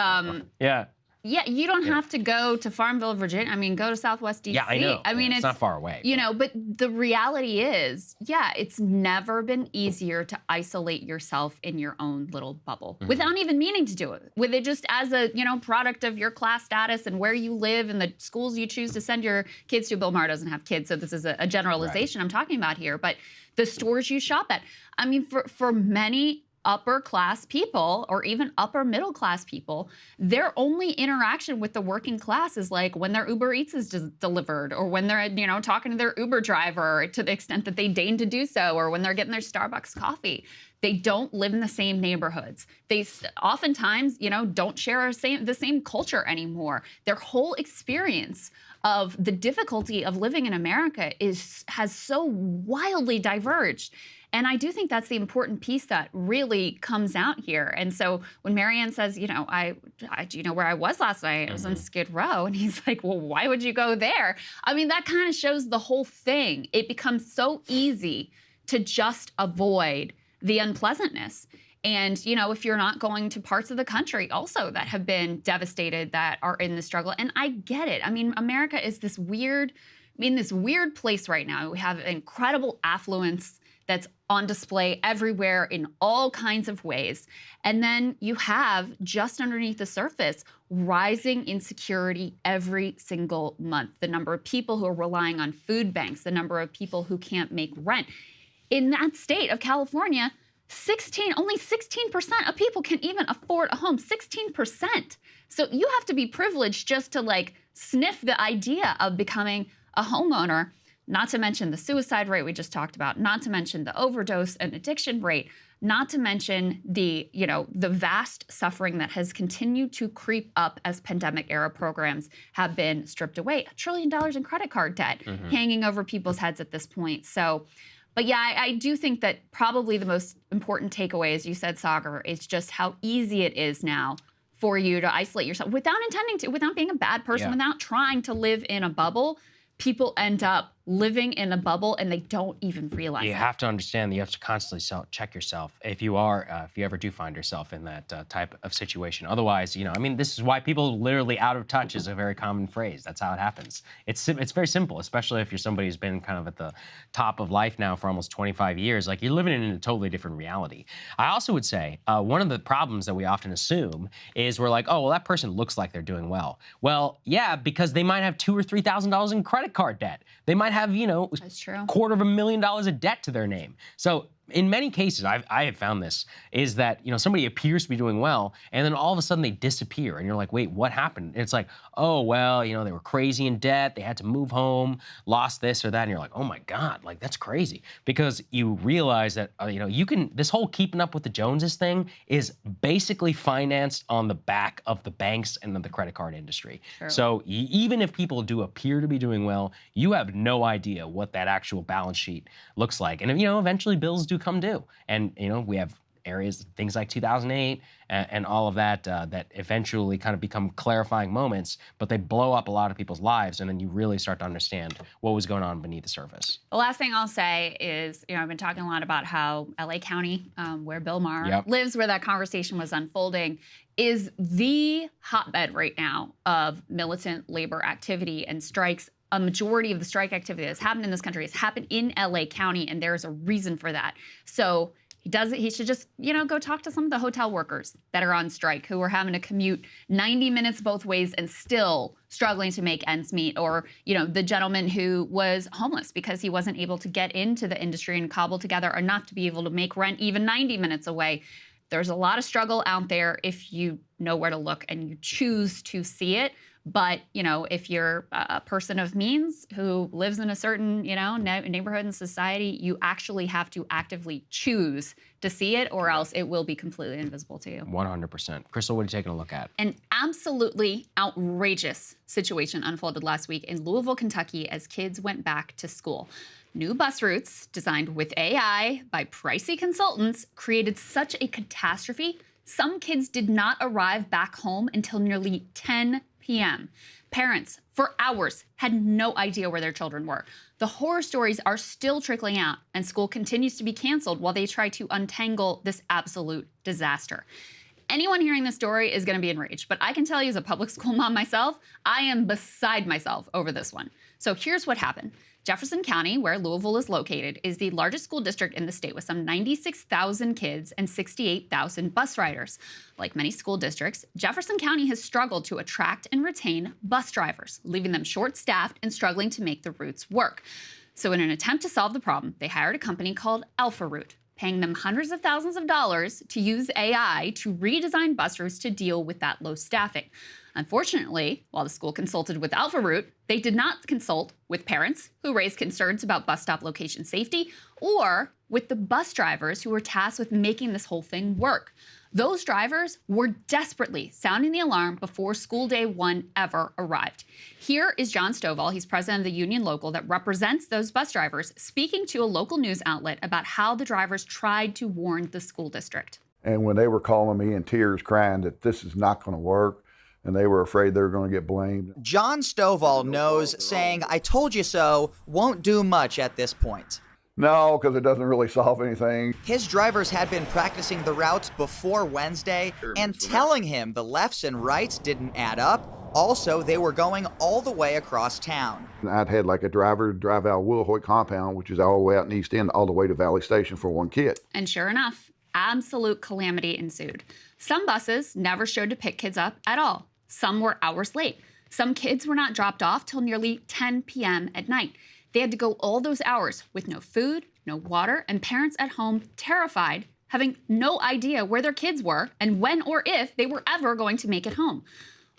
Yeah. Yeah, you don't have to go to Farmville, Virginia. I mean, go to Southwest DC. Yeah, I know. I mean, it's not far away. But the reality is, it's never been easier to isolate yourself in your own little bubble without even meaning to do it. With it just as a, product of your class status and where you live and the schools you choose to send your kids to. Bill Maher doesn't have kids, so this is a generalization I'm talking about here. But the stores you shop at, I mean, for many upper class people or even upper middle class people, their only interaction with the working class is like when their Uber Eats is delivered, or when they're, talking to their Uber driver to the extent that they deign to do so, or when they're getting their Starbucks coffee. They don't live in the same neighborhoods. They oftentimes, don't share the same culture anymore. Their whole experience of the difficulty of living in America has so wildly diverged. And I do think that's the important piece that really comes out here. And so when Marianne says, do you know where I was last night? I was on Skid Row. And he's like, well, why would you go there? I mean, that kind of shows the whole thing. It becomes so easy to just avoid the unpleasantness. And, if you're not going to parts of the country also that have been devastated, that are in the struggle. And I get it. I mean, America is this weird place right now. We have incredible affluence that's on display everywhere in all kinds of ways. And then you have, just underneath the surface, rising insecurity every single month. The number of people who are relying on food banks, the number of people who can't make rent. In that state of California, only 16% of people can even afford a home, 16%. So you have to be privileged just to like sniff the idea of becoming a homeowner, not to mention the suicide rate we just talked about, not to mention the overdose and addiction rate, not to mention the, the vast suffering that has continued to creep up as pandemic era programs have been stripped away. $1 trillion in credit card debt hanging over people's heads at this point. So, but yeah, I do think that probably the most important takeaway, as you said, Saagar, is just how easy it is now for you to isolate yourself without intending to, without being a bad person, without trying to live in a bubble. People end up living in a bubble and they don't even realize it. You have to understand that you have to constantly check yourself if you ever do find yourself in that type of situation. Otherwise, this is why people literally out of touch is a very common phrase. That's how it happens. It's very simple, especially if you're somebody who's been kind of at the top of life now for almost 25 years. Like, you're living in a totally different reality. I also would say one of the problems that we often assume is we're like, oh, well, that person looks like they're doing well. Well, yeah, because they might have $2,000 or $3,000 in credit card debt. They might have, That's true. $250,000 of debt to their name. So in many cases, I have found this, is that, somebody appears to be doing well, and then all of a sudden they disappear, and you're like, wait, what happened? And it's like, oh, well, they were crazy in debt, they had to move home, lost this or that, and you're like, oh my God, like, that's crazy. Because you realize that, this whole keeping up with the Joneses thing is basically financed on the back of the banks and the credit card industry. True. So even if people do appear to be doing well, you have no idea what that actual balance sheet looks like. And, eventually bills do come due. And, we have areas, things like 2008 and all of that, that eventually kind of become clarifying moments, but they blow up a lot of people's lives, and then you really start to understand what was going on beneath the surface. The last thing I'll say is, I've been talking a lot about how LA County, where Bill Maher lives, where that conversation was unfolding, is the hotbed right now of militant labor activity and strikes. A majority of the strike activity that's happened in this country has happened in LA County, and there's a reason for that. So he should just, go talk to some of the hotel workers that are on strike, who are having to commute 90 minutes both ways and still struggling to make ends meet. Or, the gentleman who was homeless because he wasn't able to get into the industry and cobble together enough to be able to make rent even 90 minutes away. There's a lot of struggle out there if you know where to look and you choose to see it. But, if you're a person of means who lives in a certain, neighborhood and society, you actually have to actively choose to see it, or else it will be completely invisible to you. 100%. Krystal, what are you taking a look at? An absolutely outrageous situation unfolded last week in Louisville, Kentucky, as kids went back to school. New bus routes designed with AI by pricey consultants created such a catastrophe. Some kids did not arrive back home until nearly 10 p.m. Parents, for hours, had no idea where their children were. The horror stories are still trickling out, and school continues to be canceled while they try to untangle this absolute disaster. Anyone hearing this story is going to be enraged, but I can tell you, as a public school mom myself, I am beside myself over this one. So here's what happened. Jefferson County, where Louisville is located, is the largest school district in the state with some 96,000 kids and 68,000 bus riders. Like many school districts, Jefferson County has struggled to attract and retain bus drivers, leaving them short-staffed and struggling to make the routes work. So in an attempt to solve the problem, they hired a company called Alpha Route, paying them hundreds of thousands of dollars to use AI to redesign bus routes to deal with that low staffing. Unfortunately, while the school consulted with Alpha Route, they did not consult with parents who raised concerns about bus stop location safety, or with the bus drivers who were tasked with making this whole thing work. Those drivers were desperately sounding the alarm before school day one ever arrived. Here is John Stovall, he's president of the union local that represents those bus drivers, speaking to a local news outlet about how the drivers tried to warn the school district. And when they were calling me in tears, crying that this is not going to work, and they were afraid they were going to get blamed. John Stovall knows saying, "I told you so," won't do much at this point. No, because it doesn't really solve anything. His drivers had been practicing the routes before Wednesday and telling him the lefts and rights didn't add up. Also, they were going all the way across town. I'd had like a driver drive out of Willhoit compound, which is all the way out in East End, all the way to Valley Station for one kid. And sure enough, absolute calamity ensued. Some buses never showed to pick kids up at all. Some were hours late. Some kids were not dropped off till nearly 10 p.m. at night. They had to go all those hours with no food, no water, and parents at home terrified having no idea where their kids were and when or if they were ever going to make it home.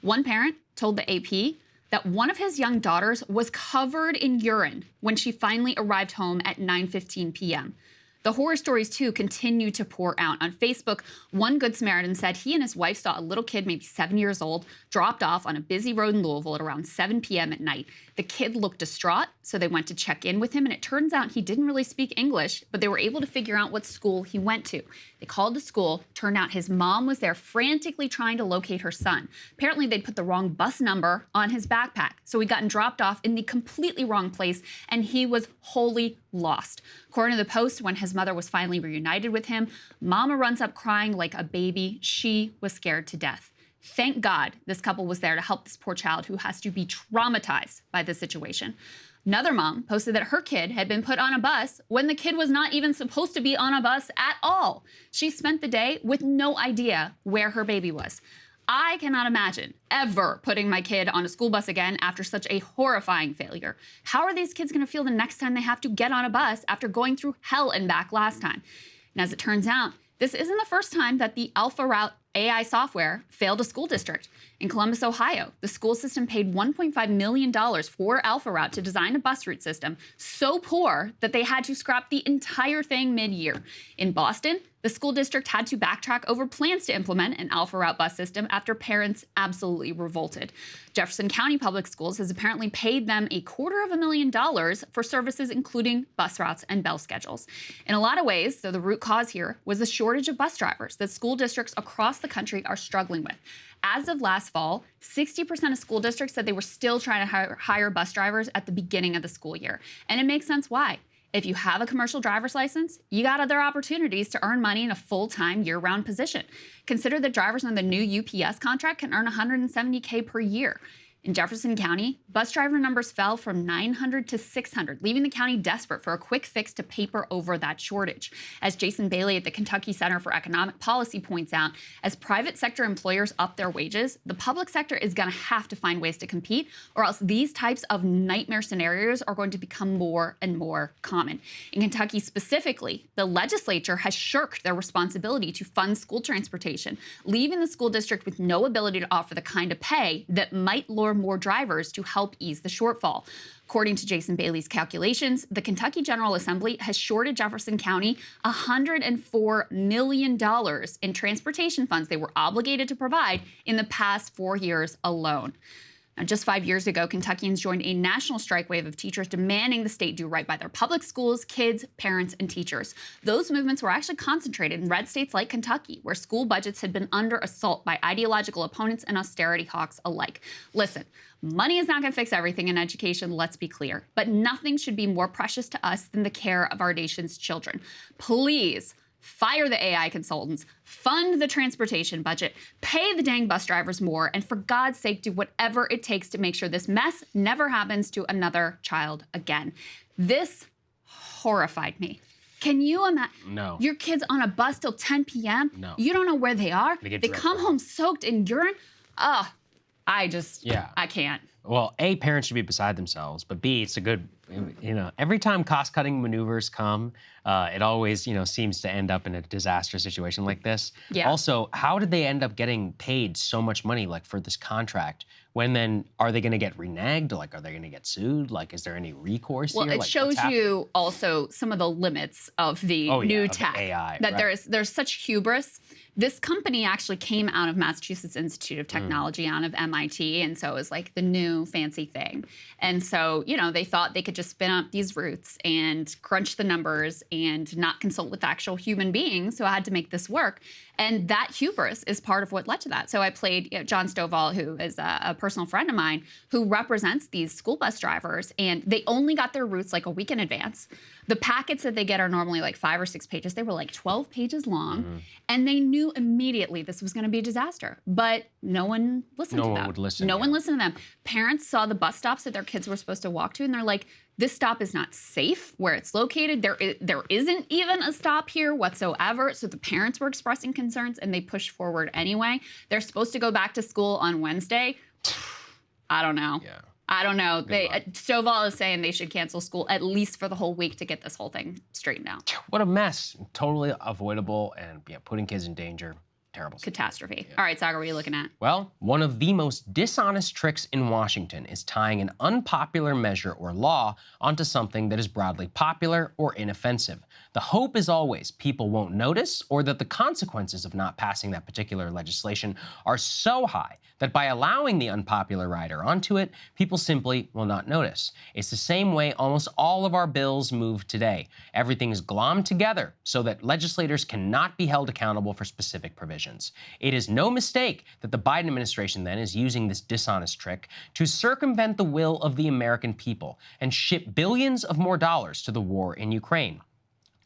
One parent told the AP that one of his young daughters was covered in urine when she finally arrived home at 9:15 p.m. The horror stories, too, continue to pour out. On Facebook, one Good Samaritan said he and his wife saw a little kid, maybe 7 years old, dropped off on a busy road in Louisville at around 7 p.m. at night. The kid looked distraught, so they went to check in with him, and it turns out he didn't really speak English, but they were able to figure out what school he went to. They called the school. Turned out his mom was there frantically trying to locate her son. Apparently, they'd put the wrong bus number on his backpack, so he'd gotten dropped off in the completely wrong place, and he was wholly lost. According to the Post, when his mother was finally reunited with him, Mama runs up crying like a baby. She was scared to death. Thank God this couple was there to help this poor child who has to be traumatized by this situation. Another mom posted that her kid had been put on a bus when the kid was not even supposed to be on a bus at all. She spent the day with no idea where her baby was. I cannot imagine ever putting my kid on a school bus again after such a horrifying failure. How are these kids going to feel the next time they have to get on a bus after going through hell and back last time? And as it turns out, this isn't the first time that the Alpha Route AI software failed a school district. In Columbus, Ohio, the school system paid $1.5 million for Alpha Route to design a bus route system so poor that they had to scrap the entire thing mid-year. In Boston, the school district had to backtrack over plans to implement an Alpha Route bus system after parents absolutely revolted. Jefferson County Public Schools has apparently paid them $250,000 for services including bus routes and bell schedules. In a lot of ways, though, the root cause here was the shortage of bus drivers that school districts across the country are struggling with. As of last fall, 60% of school districts said they were still trying to hire bus drivers at the beginning of the school year. And it makes sense why. If you have a commercial driver's license, you got other opportunities to earn money in a full-time, year-round position. Consider that drivers on the new UPS contract can earn $170K per year. In Jefferson County, bus driver numbers fell from 900 to 600, leaving the county desperate for a quick fix to paper over that shortage. As Jason Bailey at the Kentucky Center for Economic Policy points out, as private sector employers up their wages, the public sector is going to have to find ways to compete, or else these types of nightmare scenarios are going to become more and more common. In Kentucky specifically, the legislature has shirked their responsibility to fund school transportation, leaving the school district with no ability to offer the kind of pay that might lure more drivers to help ease the shortfall. According to Jason Bailey's calculations, the Kentucky General Assembly has shorted Jefferson County $104 million in transportation funds they were obligated to provide in the past 4 years alone. Now, just 5 years ago, Kentuckians joined a national strike wave of teachers demanding the state do right by their public schools, kids, parents, and teachers. Those movements were actually concentrated in red states like Kentucky, where school budgets had been under assault by ideological opponents and austerity hawks alike. Listen, money is not going to fix everything in education, let's be clear, but nothing should be more precious to us than the care of our nation's children. Please, fire the AI consultants, fund the transportation budget, pay the dang bus drivers more, and for God's sake, do whatever it takes to make sure this mess never happens to another child again. This horrified me. Can you imagine? No. Your kid's on a bus till 10 p.m.? No. You don't know where they are? They come home soaked in urine? I can't. Well, A, parents should be beside themselves, but B, it's a good, every time cost-cutting maneuvers come, it always, seems to end up in a disaster situation like this. Yeah. Also, how did they end up getting paid so much money, for this contract? When then, are they going to get reneged? Are they going to get sued? Is there any recourse here? Well, it shows you also some of the limits of the new tech. AI, that right. there's such hubris. This company actually came out of Massachusetts Institute of Technology, out of MIT, and so it was the new fancy thing. And so, they thought they could just spin up these routes and crunch the numbers and not consult with actual human beings who had to make this work. And that hubris is part of what led to that. So I played John Stovall, who is a personal friend of mine, who represents these school bus drivers, and they only got their routes a week in advance. The packets that they get are normally 5 or 6 pages. They were 12 pages long, and they knew immediately this was going to be a disaster. But no one listened to them. No one would listen. No one listened to them. Parents saw the bus stops that their kids were supposed to walk to, and they're like, this stop is not safe where it's located. There isn't even a stop here whatsoever. So the parents were expressing concerns, and they pushed forward anyway. They're supposed to go back to school on Wednesday. I don't know. Yeah. I don't know. Stovall is saying they should cancel school at least for the whole week to get this whole thing straightened out. What a mess. Totally avoidable and putting kids in danger. Terrible. Catastrophe. All right, Saagar, what are you looking at? Well, one of the most dishonest tricks in Washington is tying an unpopular measure or law onto something that is broadly popular or inoffensive. The hope is always people won't notice or that the consequences of not passing that particular legislation are so high that by allowing the unpopular rider onto it, people simply will not notice. It's the same way almost all of our bills move today. Everything is glommed together so that legislators cannot be held accountable for specific provisions. It is no mistake that the Biden administration then is using this dishonest trick to circumvent the will of the American people and ship billions of more dollars to the war in Ukraine.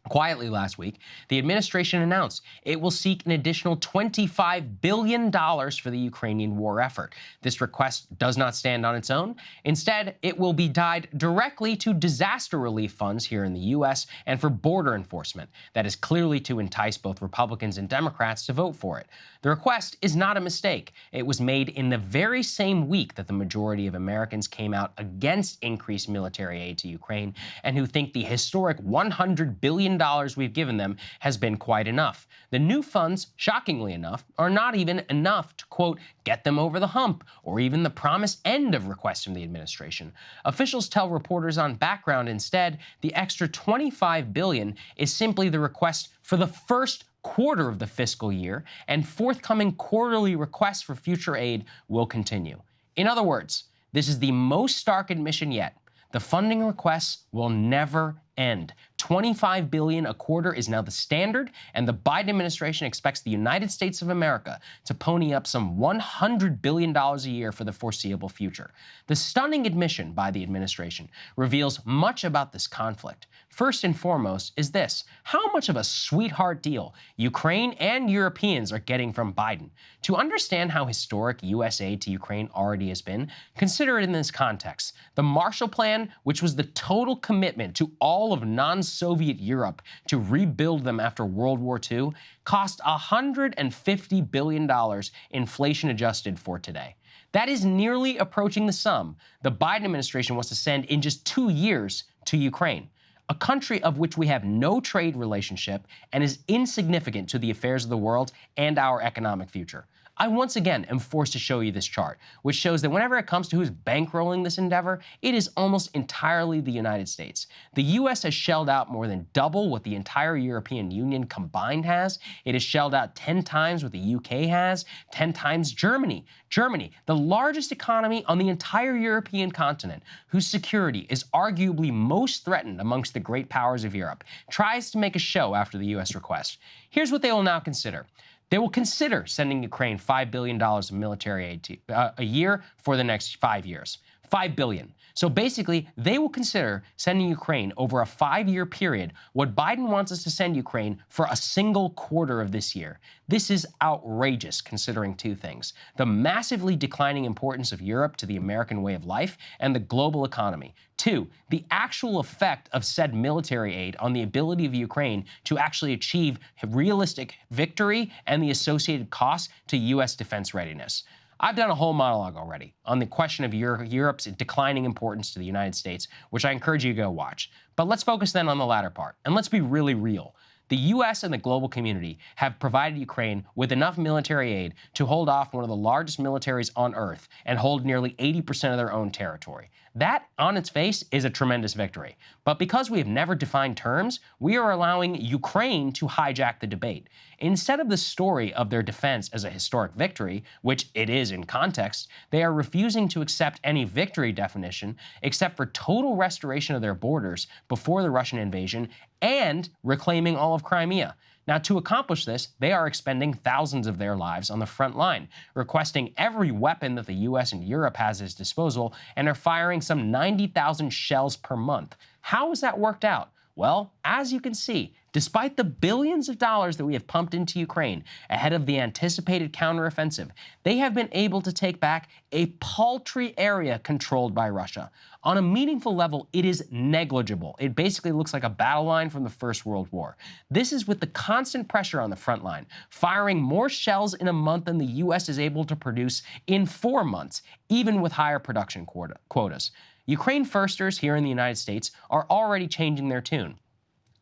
Quietly last week, the administration announced it will seek an additional $25 billion for the Ukrainian war effort. This request does not stand on its own. Instead, it will be tied directly to disaster relief funds here in the U.S. and for border enforcement. That is clearly to entice both Republicans and Democrats to vote for it. The request is not a mistake. It was made in the very same week that the majority of Americans came out against increased military aid to Ukraine and who think the historic $100 billion we've given them has been quite enough. The new funds, shockingly enough, are not even enough to, quote, get them over the hump, or even the promised end of requests from the administration. Officials tell reporters on Background instead, the extra $25 billion is simply the request for the first quarter of the fiscal year, and forthcoming quarterly requests for future aid will continue. In other words, this is the most stark admission yet. The funding requests will never end. $25 billion a quarter is now the standard, and the Biden administration expects the United States of America to pony up some $100 billion a year for the foreseeable future. The stunning admission by the administration reveals much about this conflict. First and foremost is this: how much of a sweetheart deal Ukraine and Europeans are getting from Biden. To understand how historic U.S. aid to Ukraine already has been, consider it in this context. The Marshall Plan, which was the total commitment to all of non-Soviet Europe to rebuild them after World War II, cost $150 billion inflation adjusted for today. That is nearly approaching the sum the Biden administration wants to send in just 2 years to Ukraine, a country of which we have no trade relationship and is insignificant to the affairs of the world and our economic future. I once again am forced to show you this chart, which shows that whenever it comes to who's bankrolling this endeavor, it is almost entirely the United States. The U.S. has shelled out more than double what the entire European Union combined has. It has shelled out 10 times what the U.K. has, 10 times Germany. Germany, the largest economy on the entire European continent, whose security is arguably most threatened amongst the great powers of Europe, tries to make a show after the U.S. request. Here's what they will now consider. They will consider sending Ukraine $5 billion of military aid a year for the next 5 years. $5 billion. So basically, they will consider sending Ukraine over a 5-year period what Biden wants us to send Ukraine for a single quarter of this year. This is outrageous considering two things: the massively declining importance of Europe to the American way of life and the global economy. 2, the actual effect of said military aid on the ability of Ukraine to actually achieve realistic victory and the associated costs to U.S. defense readiness. I've done a whole monologue already on the question of Europe's declining importance to the United States, which I encourage you to go watch. But let's focus then on the latter part, and let's be really real. The U.S. and the global community have provided Ukraine with enough military aid to hold off one of the largest militaries on earth and hold nearly 80% of their own territory. That, on its face, is a tremendous victory. But because we have never defined terms, we are allowing Ukraine to hijack the debate. Instead of the story of their defense as a historic victory, which it is in context, they are refusing to accept any victory definition except for total restoration of their borders before the Russian invasion and reclaiming all of Crimea. Now, to accomplish this, they are expending thousands of their lives on the front line, requesting every weapon that the U.S. and Europe has at its disposal, and are firing some 90,000 shells per month. How has that worked out? Well, as you can see, despite the billions of dollars that we have pumped into Ukraine ahead of the anticipated counteroffensive, they have been able to take back a paltry area controlled by Russia. On a meaningful level, it is negligible. It basically looks like a battle line from the First World War. This is with the constant pressure on the front line, firing more shells in a month than the U.S. is able to produce in 4 months, even with higher production quotas. Ukraine firsters here in the United States are already changing their tune.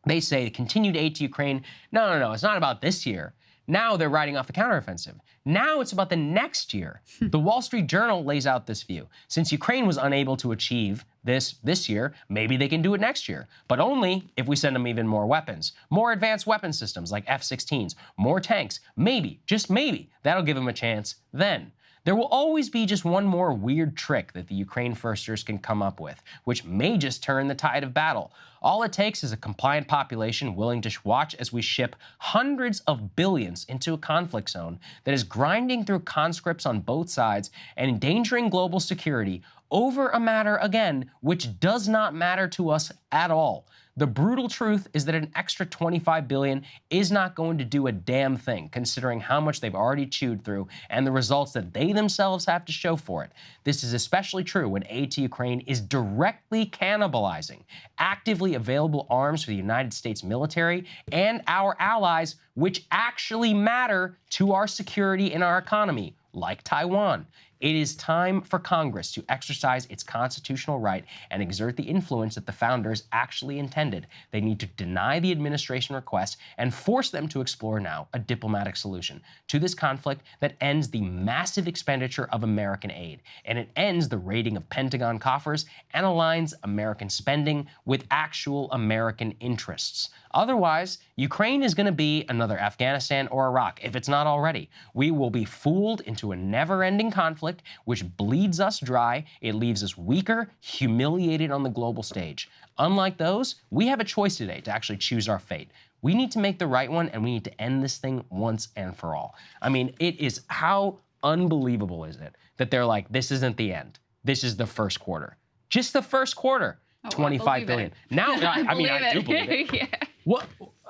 They say continued aid to Ukraine, no, it's not about this year. Now they're riding off the counteroffensive. Now it's about the next year. The Wall Street Journal lays out this view. Since Ukraine was unable to achieve this year, maybe they can do it next year, but only if we send them even more weapons, more advanced weapon systems like F-16s, more tanks, maybe, just maybe, that'll give them a chance then. There will always be just one more weird trick that the Ukraine firsters can come up with, which may just turn the tide of battle. All it takes is a compliant population willing to watch as we ship hundreds of billions into a conflict zone that is grinding through conscripts on both sides and endangering global security over a matter, again, which does not matter to us at all. The brutal truth is that an extra $25 billion is not going to do a damn thing, considering how much they've already chewed through and the results that they themselves have to show for it. This is especially true when aid to Ukraine is directly cannibalizing actively available arms for the United States military and our allies, which actually matter to our security and our economy, like Taiwan. It is time for Congress to exercise its constitutional right and exert the influence that the founders actually intended. They need to deny the administration request and force them to explore now a diplomatic solution to this conflict that ends the massive expenditure of American aid, and it ends the raiding of Pentagon coffers and aligns American spending with actual American interests. Otherwise, Ukraine is going to be another Afghanistan or Iraq, if it's not already. We will be fooled into a never-ending conflict which bleeds us dry. It leaves us weaker, humiliated on the global stage. Unlike those, we have a choice today to actually choose our fate. We need to make the right one, and we need to end this thing once and for all. I mean, it is, how unbelievable is it that they're like, this isn't the end. This is the first quarter. Just the first quarter. Oh, $25 billion. Now, I do believe it. Yeah.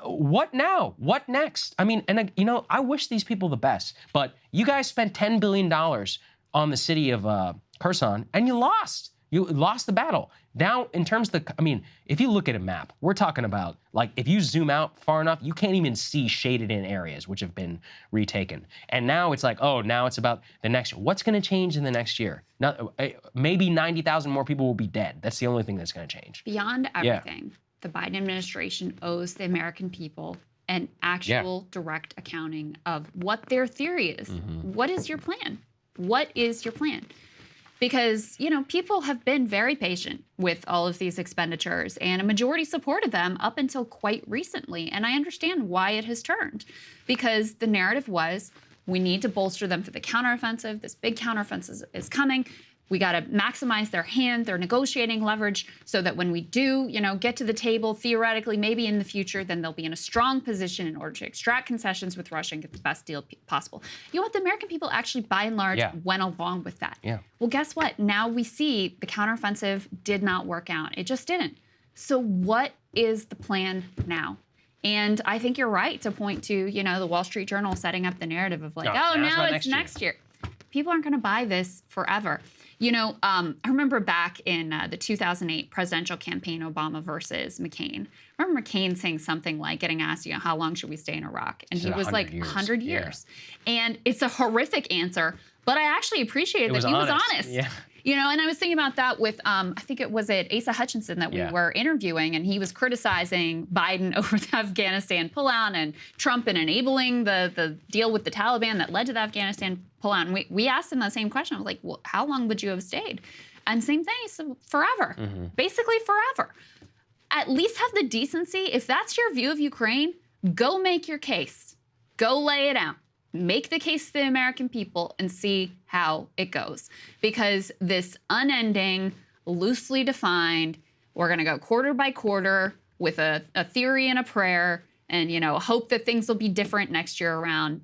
What now? What next? I mean, and I wish these people the best, but you guys spent $10 billion on the city of Kherson, and you lost. You lost the battle. Now, in terms of if you look at a map, we're talking about, like, if you zoom out far enough, you can't even see shaded in areas which have been retaken. And now it's like, oh, now it's about the next year. What's going to change in the next year? Now, maybe 90,000 more people will be dead. That's the only thing that's going to change. Beyond everything, the Biden administration owes the American people an actual direct accounting of what their theory is. Mm-hmm. What is your plan? What is your plan? Because, people have been very patient with all of these expenditures, and a majority supported them up until quite recently. And I understand why it has turned, because the narrative was, we need to bolster them for the counteroffensive. This big counteroffensive is coming. We got to maximize their negotiating leverage, so that when we do, get to the table, theoretically, maybe in the future, then they'll be in a strong position in order to extract concessions with Russia and get the best deal possible. You know what? The American people actually, by and large, went along with that. Yeah. Well, guess what? Now we see the counteroffensive did not work out. It just didn't. So what is the plan now? And I think you're right to point to, the Wall Street Journal setting up the narrative of like, now it's next year. People aren't going to buy this forever. I remember back in the 2008 presidential campaign, Obama versus McCain. I remember McCain saying something like, getting asked, how long should we stay in Iraq? And he was like, 100 years. Yeah. And it's a horrific answer, but I actually appreciated that he was honest. Yeah. And I was thinking about that with, I think it was Asa Hutchinson that we were interviewing, and he was criticizing Biden over the Afghanistan pullout and Trump and enabling the deal with the Taliban that led to the Afghanistan pullout. And we asked him the same question. I was like, well, how long would you have stayed? And same thing, he said, forever, basically forever. At least have the decency, if that's your view of Ukraine, go make your case. Go lay it out. Make the case to the American people and see how it goes. Because this unending, loosely defined, we're going to go quarter by quarter with a theory and a prayer and, hope that things will be different next year around.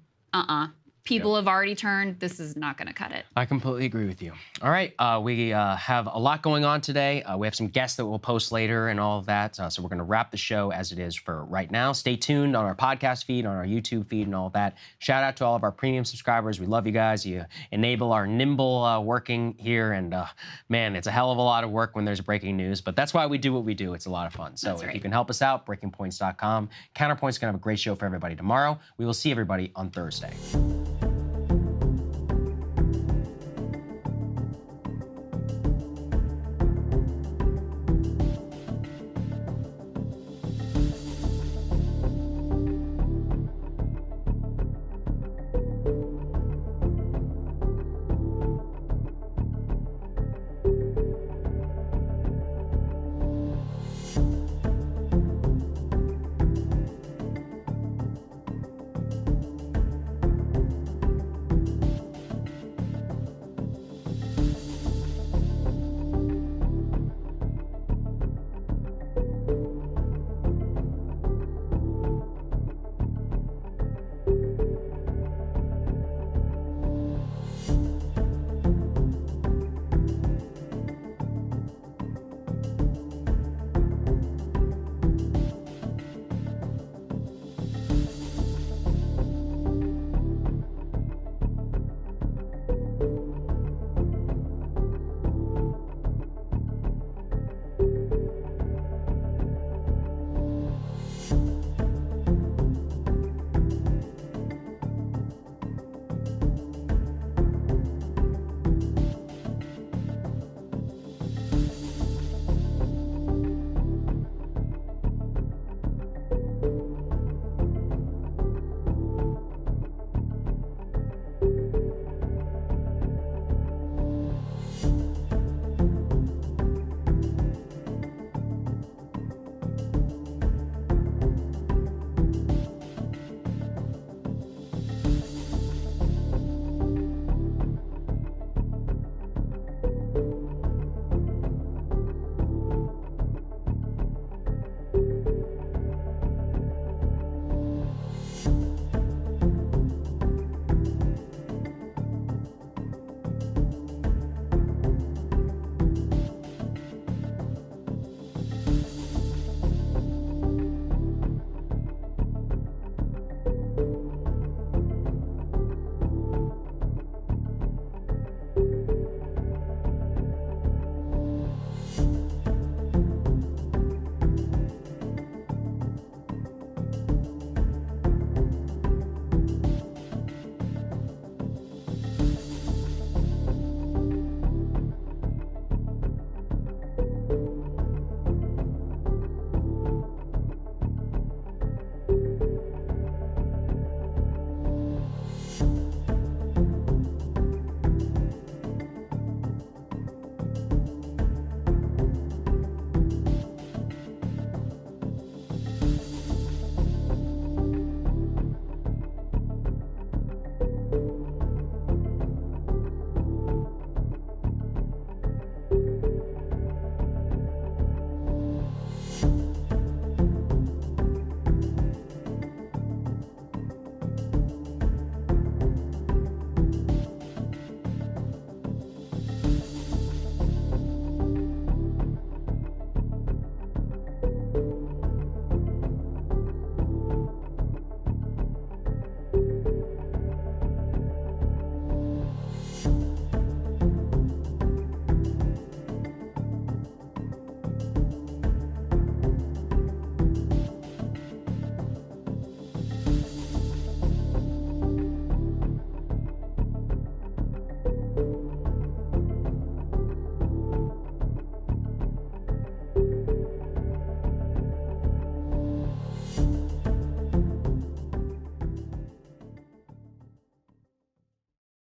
people have already turned. This is not going to cut it. I completely agree with you. All right, we have a lot going on today. We have some guests that we'll post later and all of that. So we're going to wrap the show as it is for right now. Stay tuned on our podcast feed, on our YouTube feed, and all of that. Shout out to all of our premium subscribers. We love you guys. You enable our nimble working here, and man, it's a hell of a lot of work when there's breaking news. But that's why we do what we do. It's a lot of fun. So if you can help us out, breakingpoints.com. Counterpoint's going to have a great show for everybody tomorrow. We will see everybody on Thursday.